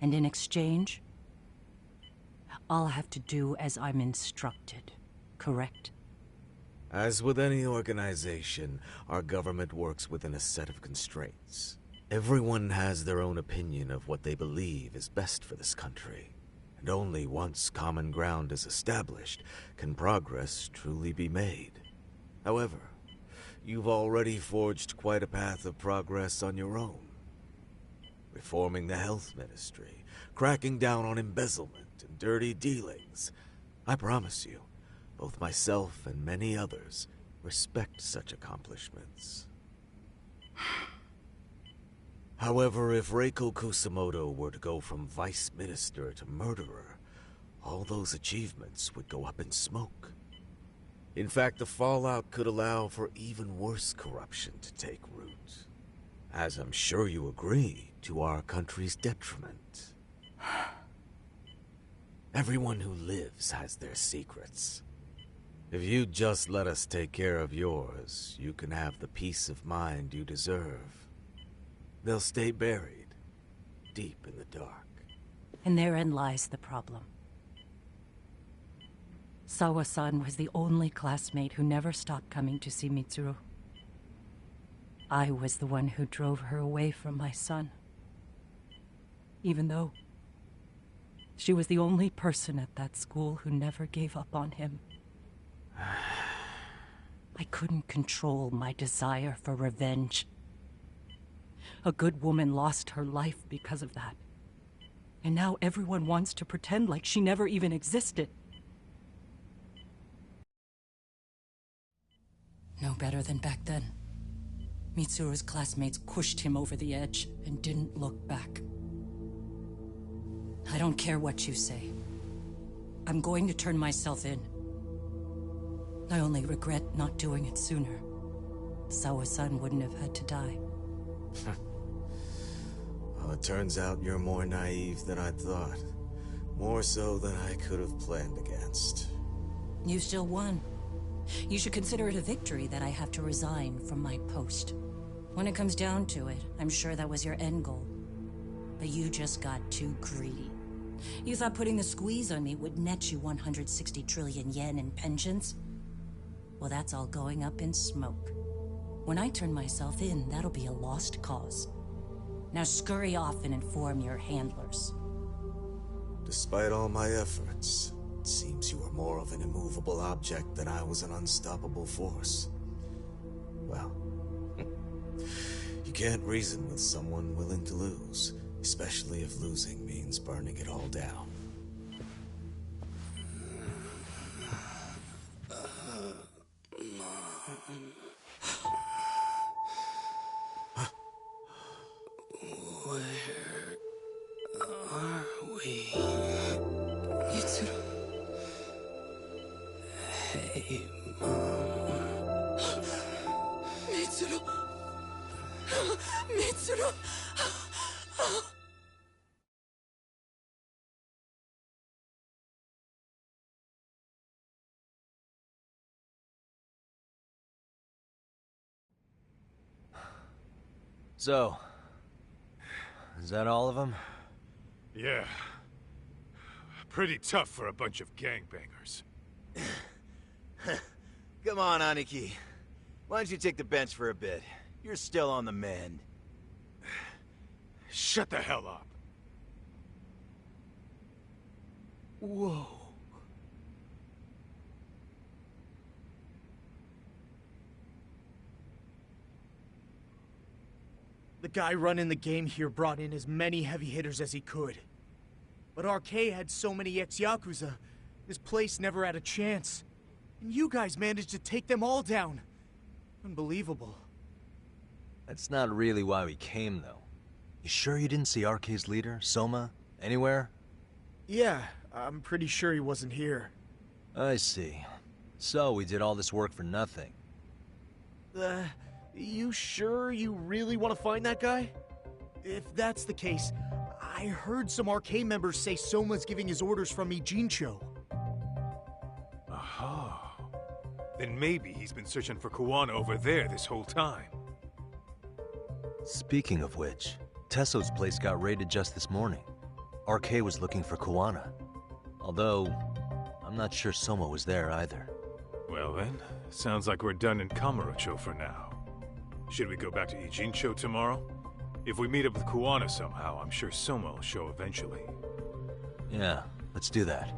And in exchange, I'll have to do as I'm instructed, correct? As with any organization, our government works within a set of constraints. Everyone has their own opinion of what they believe is best for this country. And only once common ground is established can progress truly be made. However, you've already forged quite a path of progress on your own. Reforming the health ministry, cracking down on embezzlement and dirty dealings. I promise you, both myself and many others respect such accomplishments. However, if Reiko Kusumoto were to go from vice minister to murderer, all those achievements would go up in smoke. In fact, the fallout could allow for even worse corruption to take root. As I'm sure you agree, to our country's detriment. Everyone who lives has their secrets. If you'd just let us take care of yours, you can have the peace of mind you deserve. They'll stay buried, deep in the dark. And therein lies the problem. Sawa-san was the only classmate who never stopped coming to see Mitsuru. I was the one who drove her away from my son. Even though she was the only person at that school who never gave up on him. I couldn't control my desire for revenge. A good woman lost her life because of that. And now everyone wants to pretend like she never even existed. No better than back then. Mitsuru's classmates pushed him over the edge and didn't look back. I don't care what you say. I'm going to turn myself in. I only regret not doing it sooner. Sawa-san wouldn't have had to die. Well, it turns out you're more naive than I thought. More so than I could have planned against. You still won. You should consider it a victory that I have to resign from my post. When it comes down to it, I'm sure that was your end goal. But you just got too greedy. You thought putting the squeeze on me would net you 160 trillion yen in pensions? Well, that's all going up in smoke. When I turn myself in, that'll be a lost cause. Now scurry off and inform your handlers. Despite all my efforts, it seems you are more of an immovable object than I was an unstoppable force. Well, you can't reason with someone willing to lose, especially if losing means burning it all down. Where are we? Mitsuru. Hey, Mom. Mitsuru. Mitsuru. So, is that all of them? Yeah. Pretty tough for a bunch of gangbangers. Come on, Aniki. Why don't you take the bench for a bit? You're still on the mend. Shut the hell up. Whoa. The guy running the game here brought in as many heavy hitters as he could. But RK had so many ex-Yakuza, his place never had a chance. And you guys managed to take them all down. Unbelievable. That's not really why we came, though. You sure you didn't see RK's leader, Soma, anywhere? Yeah, I'm pretty sure he wasn't here. I see. So we did all this work for nothing. You sure you really want to find that guy? If that's the case, I heard some RK members say Soma's giving his orders from Ijincho. Aha. Then maybe he's been searching for Kuwana over there this whole time. Speaking of which, Tesso's place got raided just this morning. RK was looking for Kuwana. Although, I'm not sure Soma was there either. Well then, sounds like we're done in Kamurocho for now. Should we go back to Ijincho tomorrow? If we meet up with Kuwana somehow, I'm sure Soma will show eventually. Yeah, let's do that.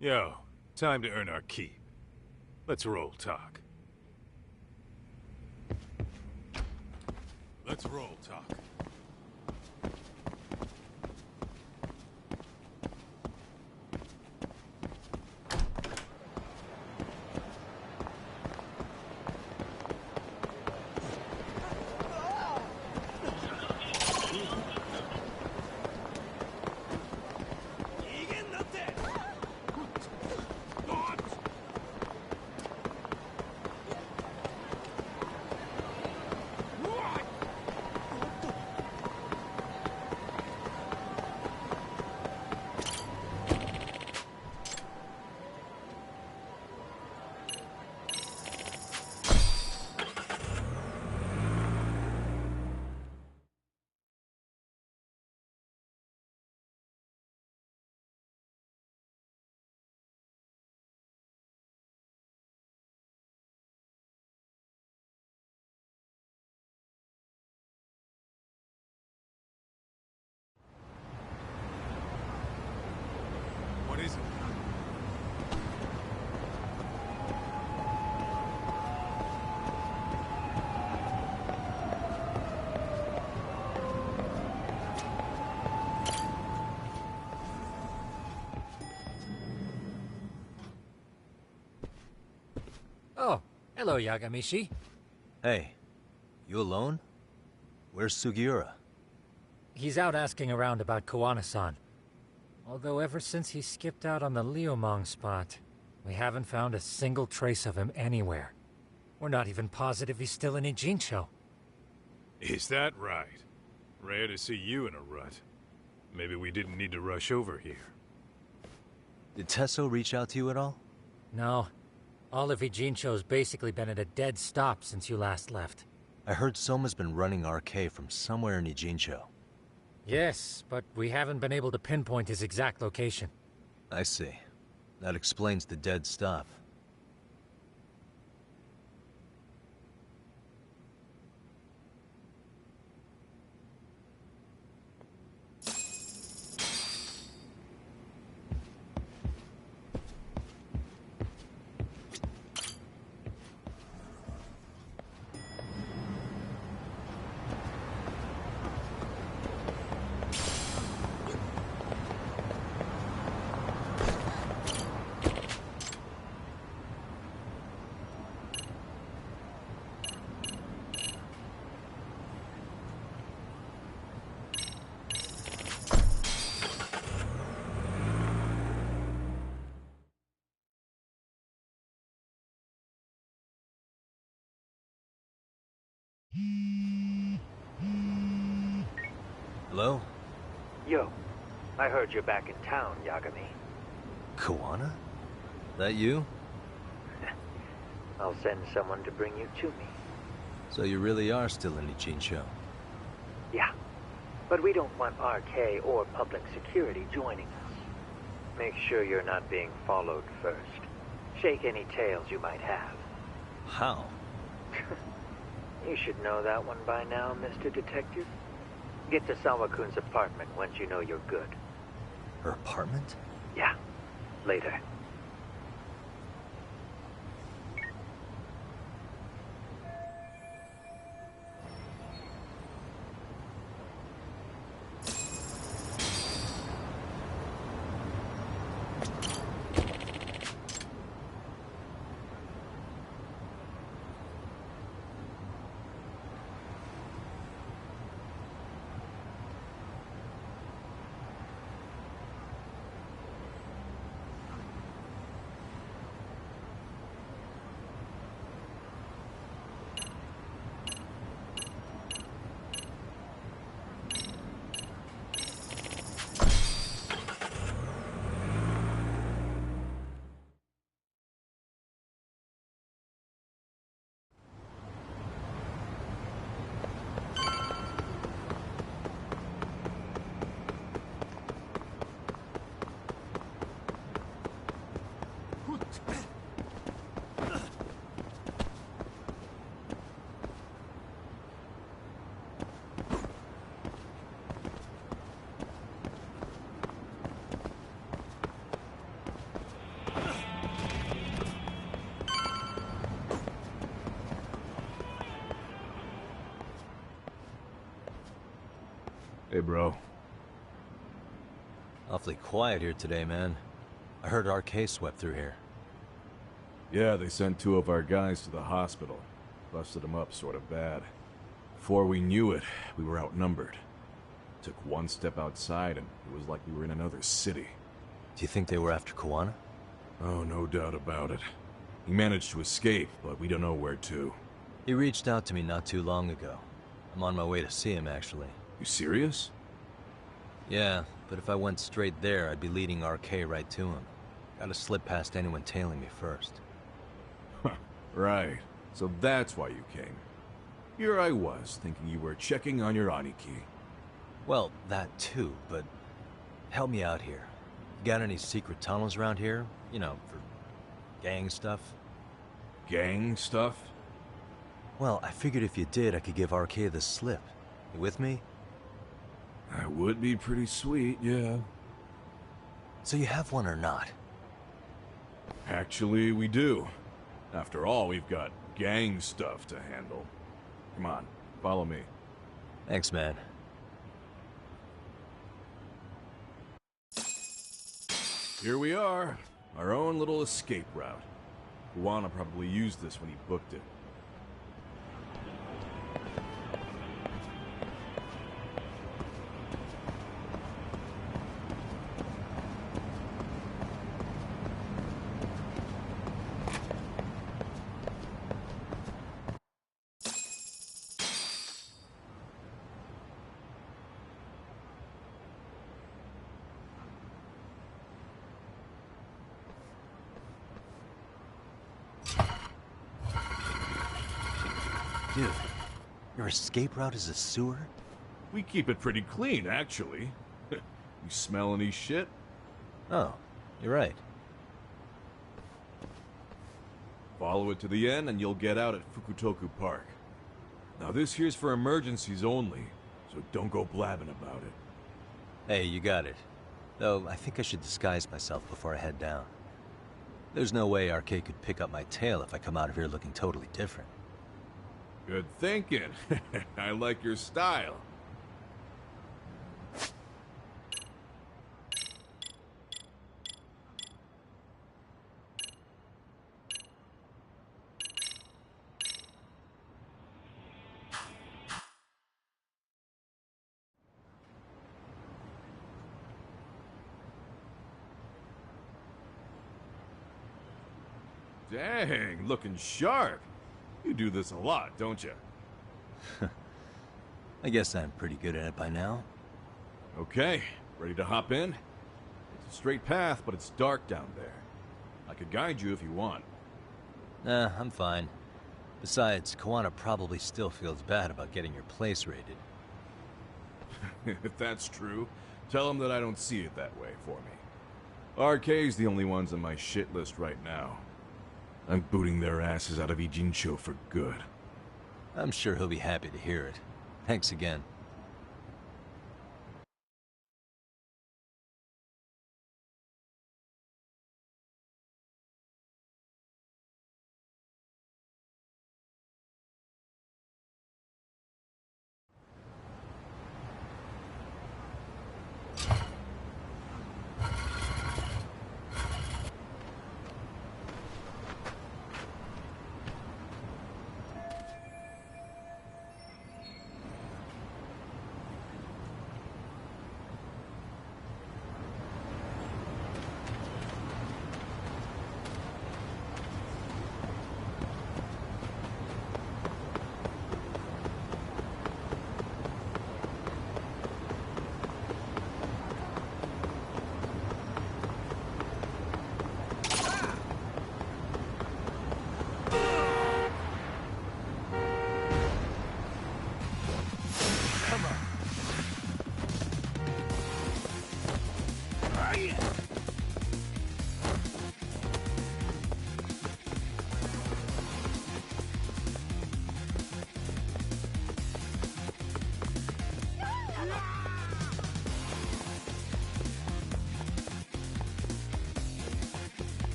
Yo, time to earn our keep. Let's roll talk. Let's roll talk. Hello, Yagamishi. Hey, you alone? Where's Sugiura? He's out asking around about Koana-san. Although ever since he skipped out on the Liumang spot, we haven't found a single trace of him anywhere. We're not even positive he's still in Ijincho. Is that right? Rare to see you in a rut. Maybe we didn't need to rush over here. Did Tesso reach out to you at all? No. All of Ijincho's basically been at a dead stop since you last left. I heard Soma's been running RK from somewhere in Ijincho. Yes, but we haven't been able to pinpoint his exact location. I see. That explains the dead stop. Hello? Yo, I heard you're back in town, Yagami. Koana? That you? I'll send someone to bring you to me. So you really are still in Ijincho? Yeah, but we don't want RK or public security joining us. Make sure you're not being followed first. Shake any tails you might have. How? You should know that one by now, Mr. Detective. Get to Sawa-kun's apartment once you know you're good. Her apartment? Yeah, later. Hey, bro. Awfully quiet here today, man. I heard RK swept through here. Yeah, they sent 2 of our guys to the hospital. Busted them up sort of bad. Before we knew it, we were outnumbered. Took one step outside and it was like we were in another city. Do you think they were after Koana? Oh, no doubt about it. He managed to escape, but we don't know where to. He reached out to me not too long ago. I'm on my way to see him, actually. You serious? Yeah, but if I went straight there, I'd be leading RK right to him. Gotta slip past anyone tailing me first. Right. So that's why you came. Here I was, thinking you were checking on your Aniki. Well, that too, but help me out here. Got any secret tunnels around here? You know, for gang stuff? Gang stuff? Well, I figured if you did, I could give RK the slip. You with me? That would be pretty sweet, yeah. So you have one or not? Actually, we do. After all, we've got gang stuff to handle. Come on, follow me. Thanks, man. Here we are. Our own little escape route. Kawana probably used this when he booked it. Dude, your escape route is a sewer? We keep it pretty clean, actually. You smell any shit? Oh, you're right. Follow it to the end and you'll get out at Fukutoku Park. Now this here's for emergencies only, so don't go blabbing about it. Hey, you got it. Though, I think I should disguise myself before I head down. There's no way RK could pick up my tail if I come out of here looking totally different. Good thinking. I like your style. Dang, looking sharp. You do this a lot, don't you? I guess I'm pretty good at it by now. Okay, ready to hop in? It's a straight path, but it's dark down there. I could guide you if you want. Nah, I'm fine. Besides, Kawana probably still feels bad about getting your place raided. If that's true, tell him that I don't see it that way for me. RK's the only ones on my shit list right now. I'm booting their asses out of Ijincho for good. I'm sure he'll be happy to hear it. Thanks again.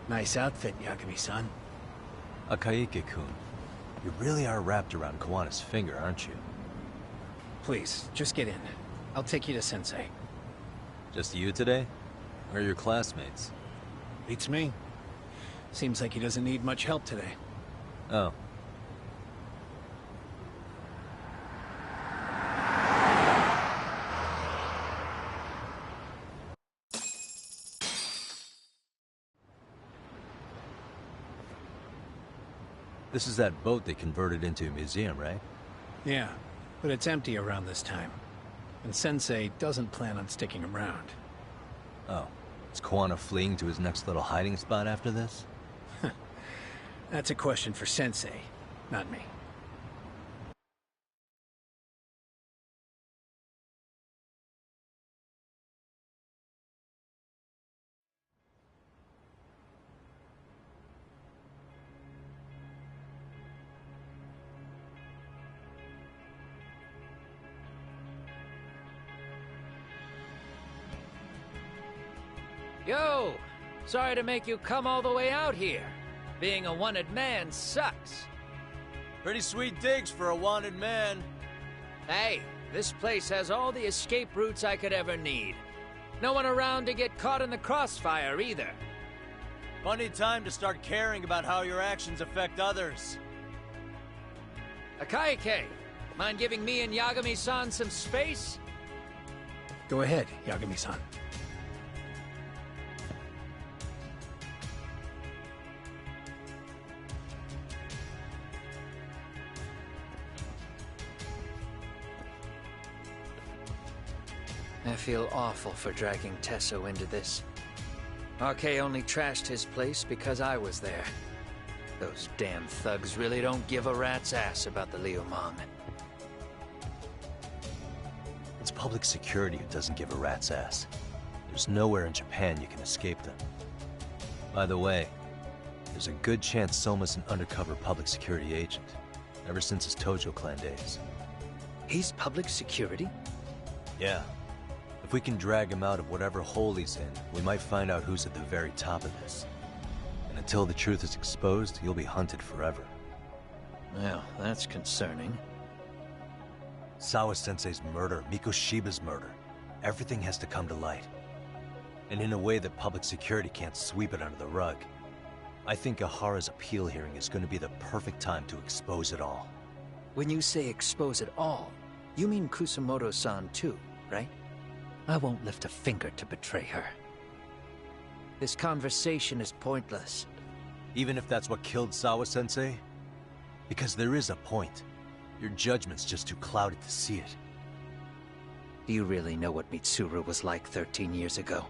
Nice outfit, Yagami-san. Akaike-kun, you really are wrapped around Kawana's finger, aren't you? Please, just get in. I'll take you to Sensei. Just you today? Where are your classmates? Beats me. Seems like he doesn't need much help today. Oh. This is that boat they converted into a museum, right? Yeah, but it's empty around this time. And Sensei doesn't plan on sticking around. Oh. Is Kawana fleeing to his next little hiding spot after this? That's a question for Sensei, not me. Yo! Sorry to make you come all the way out here. Being a wanted man sucks. Pretty sweet digs for a wanted man. Hey, this place has all the escape routes I could ever need. No one around to get caught in the crossfire either. Funny time to start caring about how your actions affect others. Akaike, mind giving me and Yagami-san some space? Go ahead, Yagami-san. I feel awful for dragging Tesso into this. RK only trashed his place because I was there. Those damn thugs really don't give a rat's ass about the Liumang. It's public security who doesn't give a rat's ass. There's nowhere in Japan you can escape them. By the way, there's a good chance Soma's an undercover public security agent, ever since his Tojo clan days. He's public security? Yeah. If we can drag him out of whatever hole he's in, we might find out who's at the very top of this. And until the truth is exposed, he'll be hunted forever. Well, that's concerning. Sawa-sensei's murder, Mikoshiba's murder. Everything has to come to light. And in a way that public security can't sweep it under the rug. I think Ahara's appeal hearing is going to be the perfect time to expose it all. When you say expose it all, you mean Kusamoto-san too, right? I won't lift a finger to betray her. This conversation is pointless. Even if that's what killed Sawa-sensei? Because there is a point. Your judgment's just too clouded to see it. Do you really know what Mitsuru was like 13 years ago?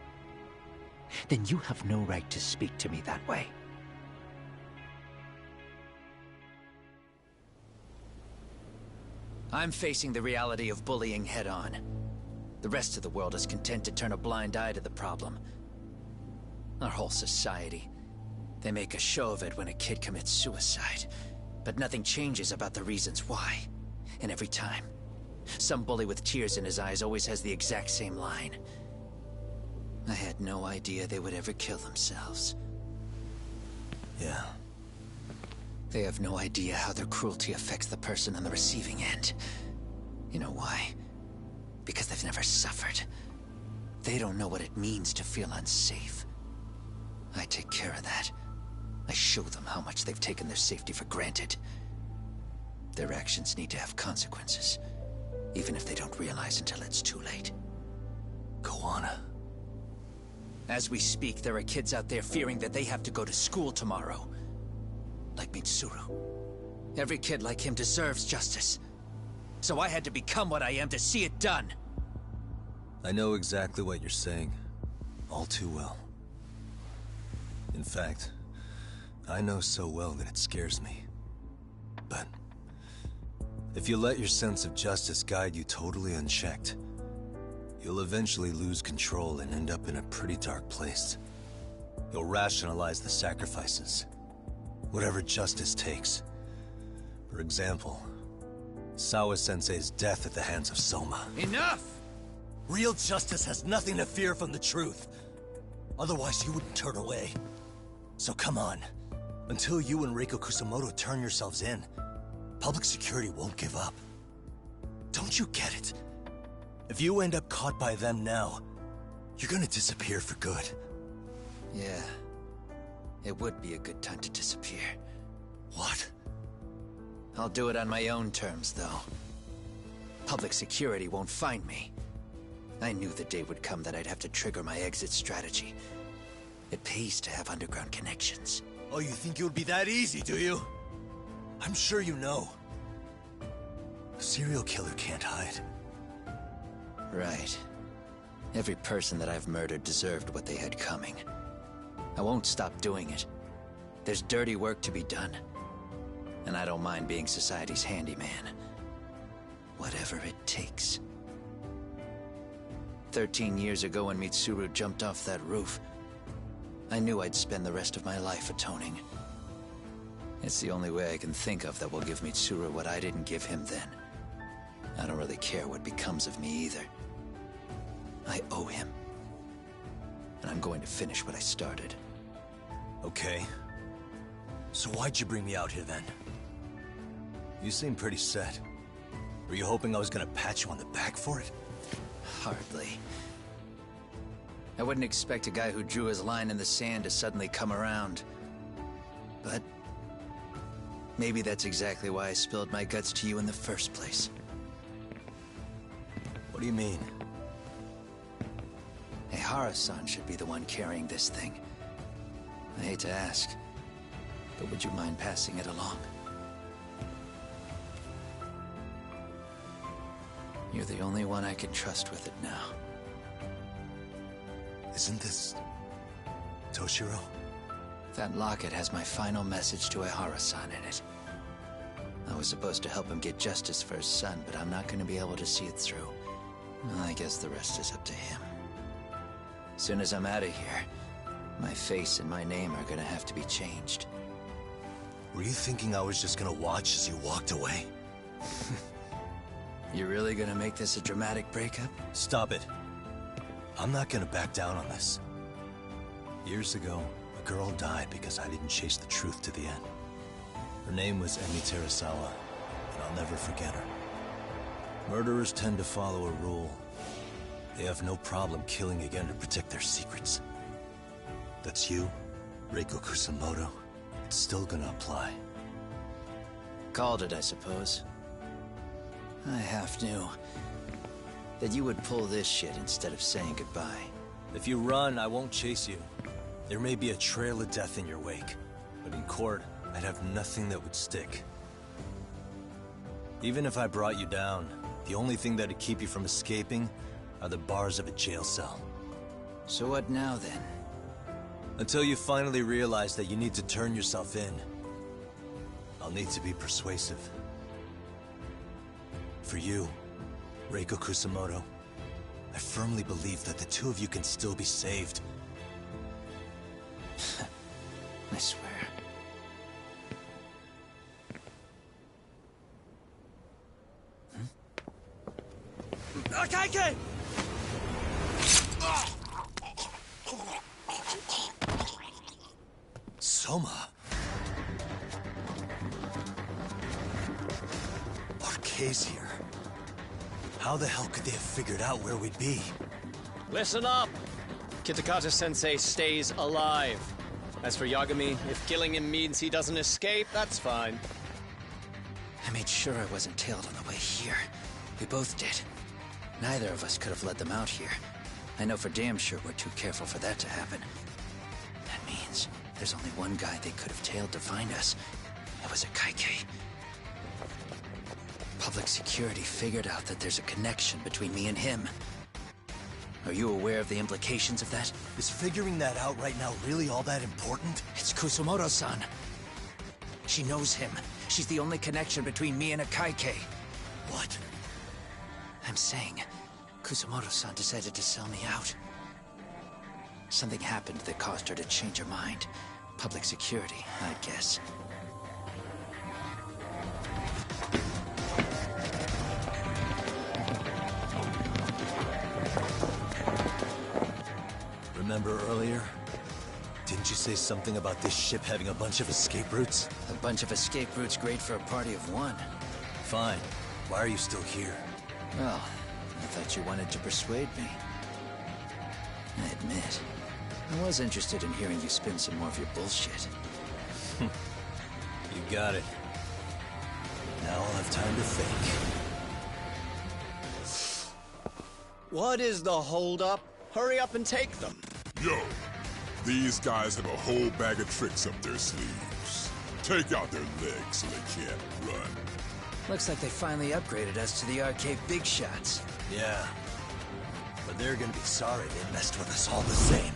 Then you have no right to speak to me that way. I'm facing the reality of bullying head-on. The rest of the world is content to turn a blind eye to the problem. Our whole society. They make a show of it when a kid commits suicide. But nothing changes about the reasons why. And every time, some bully with tears in his eyes always has the exact same line. I had no idea they would ever kill themselves. Yeah. They have no idea how their cruelty affects the person on the receiving end. You know why? Because they've never suffered. They don't know what it means to feel unsafe. I take care of that. I show them how much they've taken their safety for granted. Their actions need to have consequences, even if they don't realize until it's too late. Kawana. As we speak, there are kids out there fearing that they have to go to school tomorrow. Like Mitsuru. Every kid like him deserves justice. So I had to become what I am to see it done. I know exactly what you're saying. All too well. In fact, I know so well that it scares me. But if you let your sense of justice guide you totally unchecked, you'll eventually lose control and end up in a pretty dark place. You'll rationalize the sacrifices. Whatever justice takes. For example, Sawa-sensei's death at the hands of Soma. Enough! Real justice has nothing to fear from the truth. Otherwise, you wouldn't turn away. So come on. Until you and Reiko Kusamoto turn yourselves in, public security won't give up. Don't you get it? If you end up caught by them now, You're gonna disappear for good. Yeah. It would be a good time to disappear. What? I'll do it on my own terms, though. Public security won't find me. I knew the day would come that I'd have to trigger my exit strategy. It pays to have underground connections. Oh, you think it would be that easy, do you? I'm sure you know. A serial killer can't hide. Right. Every person that I've murdered deserved what they had coming. I won't stop doing it. There's dirty work to be done. And I don't mind being society's handyman. Whatever it takes. 13 years ago when Mitsuru jumped off that roof, I knew I'd spend the rest of my life atoning. It's the only way I can think of that will give Mitsuru what I didn't give him then. I don't really care what becomes of me either. I owe him. And I'm going to finish what I started. Okay. So why'd you bring me out here then? You seem pretty set. Were you hoping I was gonna pat you on the back for it? Hardly. I wouldn't expect a guy who drew his line in the sand to suddenly come around. But maybe that's exactly why I spilled my guts to you in the first place. What do you mean? Hara-san should be the one carrying this thing. I hate to ask, but would you mind passing it along? You're the only one I can trust with it now. Isn't this Toshiro? That locket has my final message to Hara-san in it. I was supposed to help him get justice for his son, but I'm not going to be able to see it through. Well, I guess the rest is up to him. As soon as I'm out of here, my face and my name are gonna have to be changed. Were you thinking I was just gonna watch as you walked away? You really gonna make this a dramatic breakup? Stop it. I'm not gonna back down on this. Years ago, a girl died because I didn't chase the truth to the end. Her name was Emi Terasawa, and I'll never forget her. Murderers tend to follow a rule. They have no problem killing again to protect their secrets. That's you, Reiko Kusamoto. It's still gonna apply. Called it, I suppose. I half knew that you would pull this shit instead of saying goodbye. If you run, I won't chase you. There may be a trail of death in your wake, but in court, I'd have nothing that would stick. Even if I brought you down, the only thing that'd keep you from escaping are the bars of a jail cell. So what now, then? Until you finally realize that you need to turn yourself in, I'll need to be persuasive. For you, Reiko Kusamoto, I firmly believe that the two of you can still be saved. I swear. Akaike! Soma. RK's here. How the hell could they have figured out where we'd be? Listen up! Kitakata-sensei stays alive. As for Yagami, if killing him means he doesn't escape, that's fine. I made sure I wasn't tailed on the way here. We both did. Neither of us could have led them out here. I know for damn sure we're too careful for that to happen. That means there's only one guy they could have tailed to find us. It was a Kaike. Public security figured out that there's a connection between me and him. Are you aware of the implications of that? Is figuring that out right now really all that important? It's Kusamoto-san. She knows him. She's the only connection between me and a Kaike. What? I'm saying, Kusamoto-san decided to sell me out. Something happened that caused her to change her mind. Public security, I guess. Remember earlier? Didn't you say something about this ship having a bunch of escape routes? A bunch of escape routes great for a party of one. Fine. Why are you still here? Well, I thought you wanted to persuade me. I admit, I was interested in hearing you spin some more of your bullshit. You got it. Now I'll have time to think. What is the holdup? Hurry up and take them. Yo, these guys have a whole bag of tricks up their sleeves. Take out their legs so they can't run. Looks like they finally upgraded us to the arcade big shots. Yeah. But they're gonna be sorry they messed with us all the same.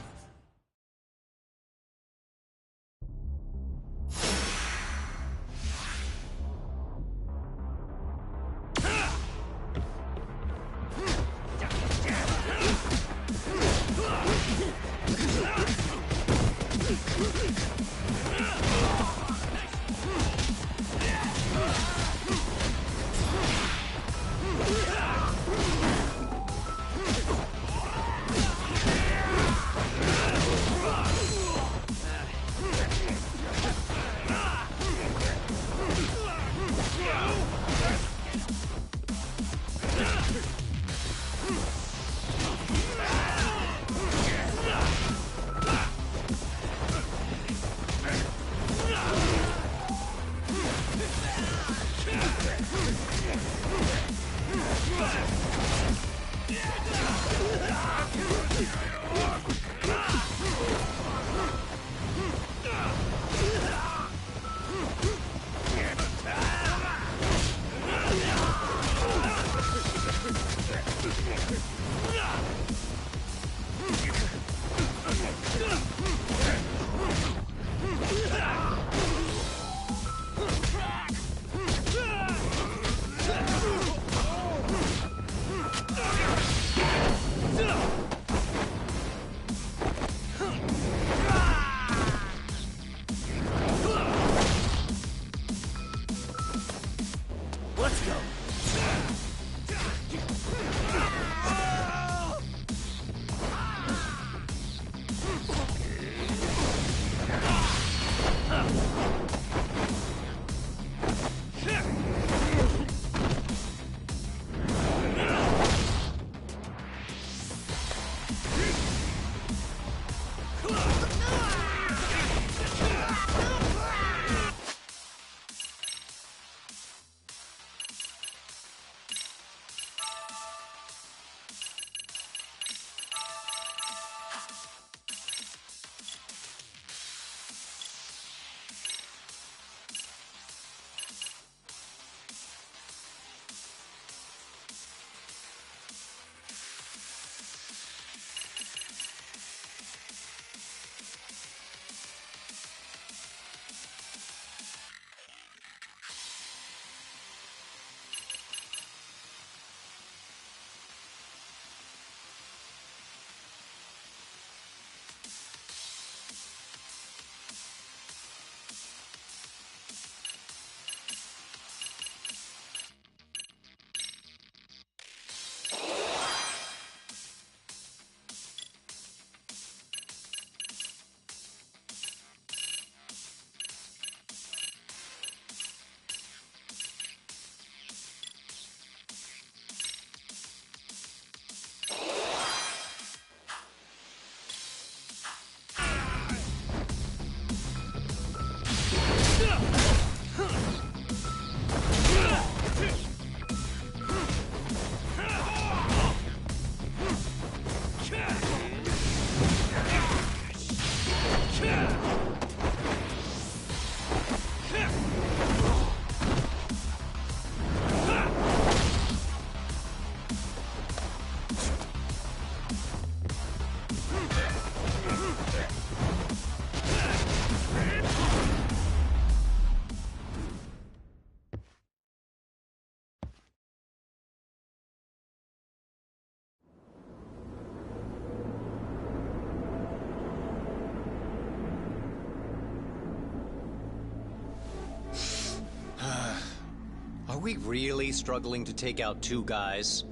Are we really struggling to take out two guys?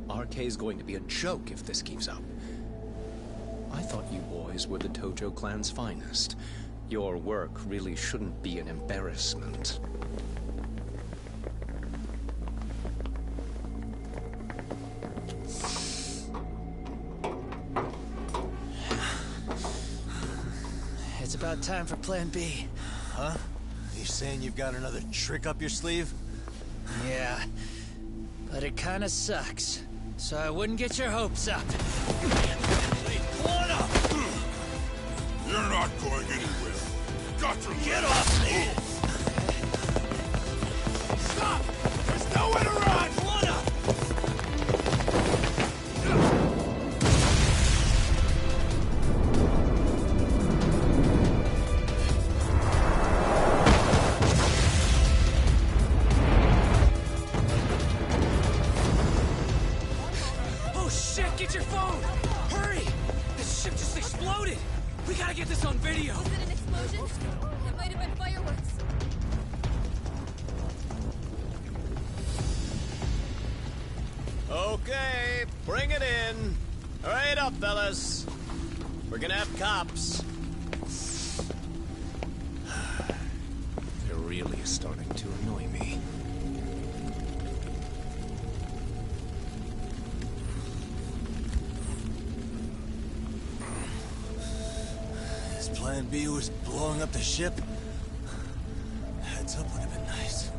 RK's going to be a joke if this keeps up. I thought you boys were the Tojo clan's finest. Your work really shouldn't be an embarrassment. It's about time for Plan B. Huh? You saying you've got another trick up your sleeve? Yeah. But it kinda sucks. So I wouldn't get your hopes up. You're not going anywhere. Got to Get off me! Stop! There's nowhere to run! Oh shit, get your phone! Hurry! This ship just exploded! We gotta get this on video! Was it an explosion? It might have been fireworks. Okay, bring it in. Hurry it up, fellas. We're gonna have cops. They're really starting to annoy me. His plan B was blowing up the ship. Heads up would have been nice.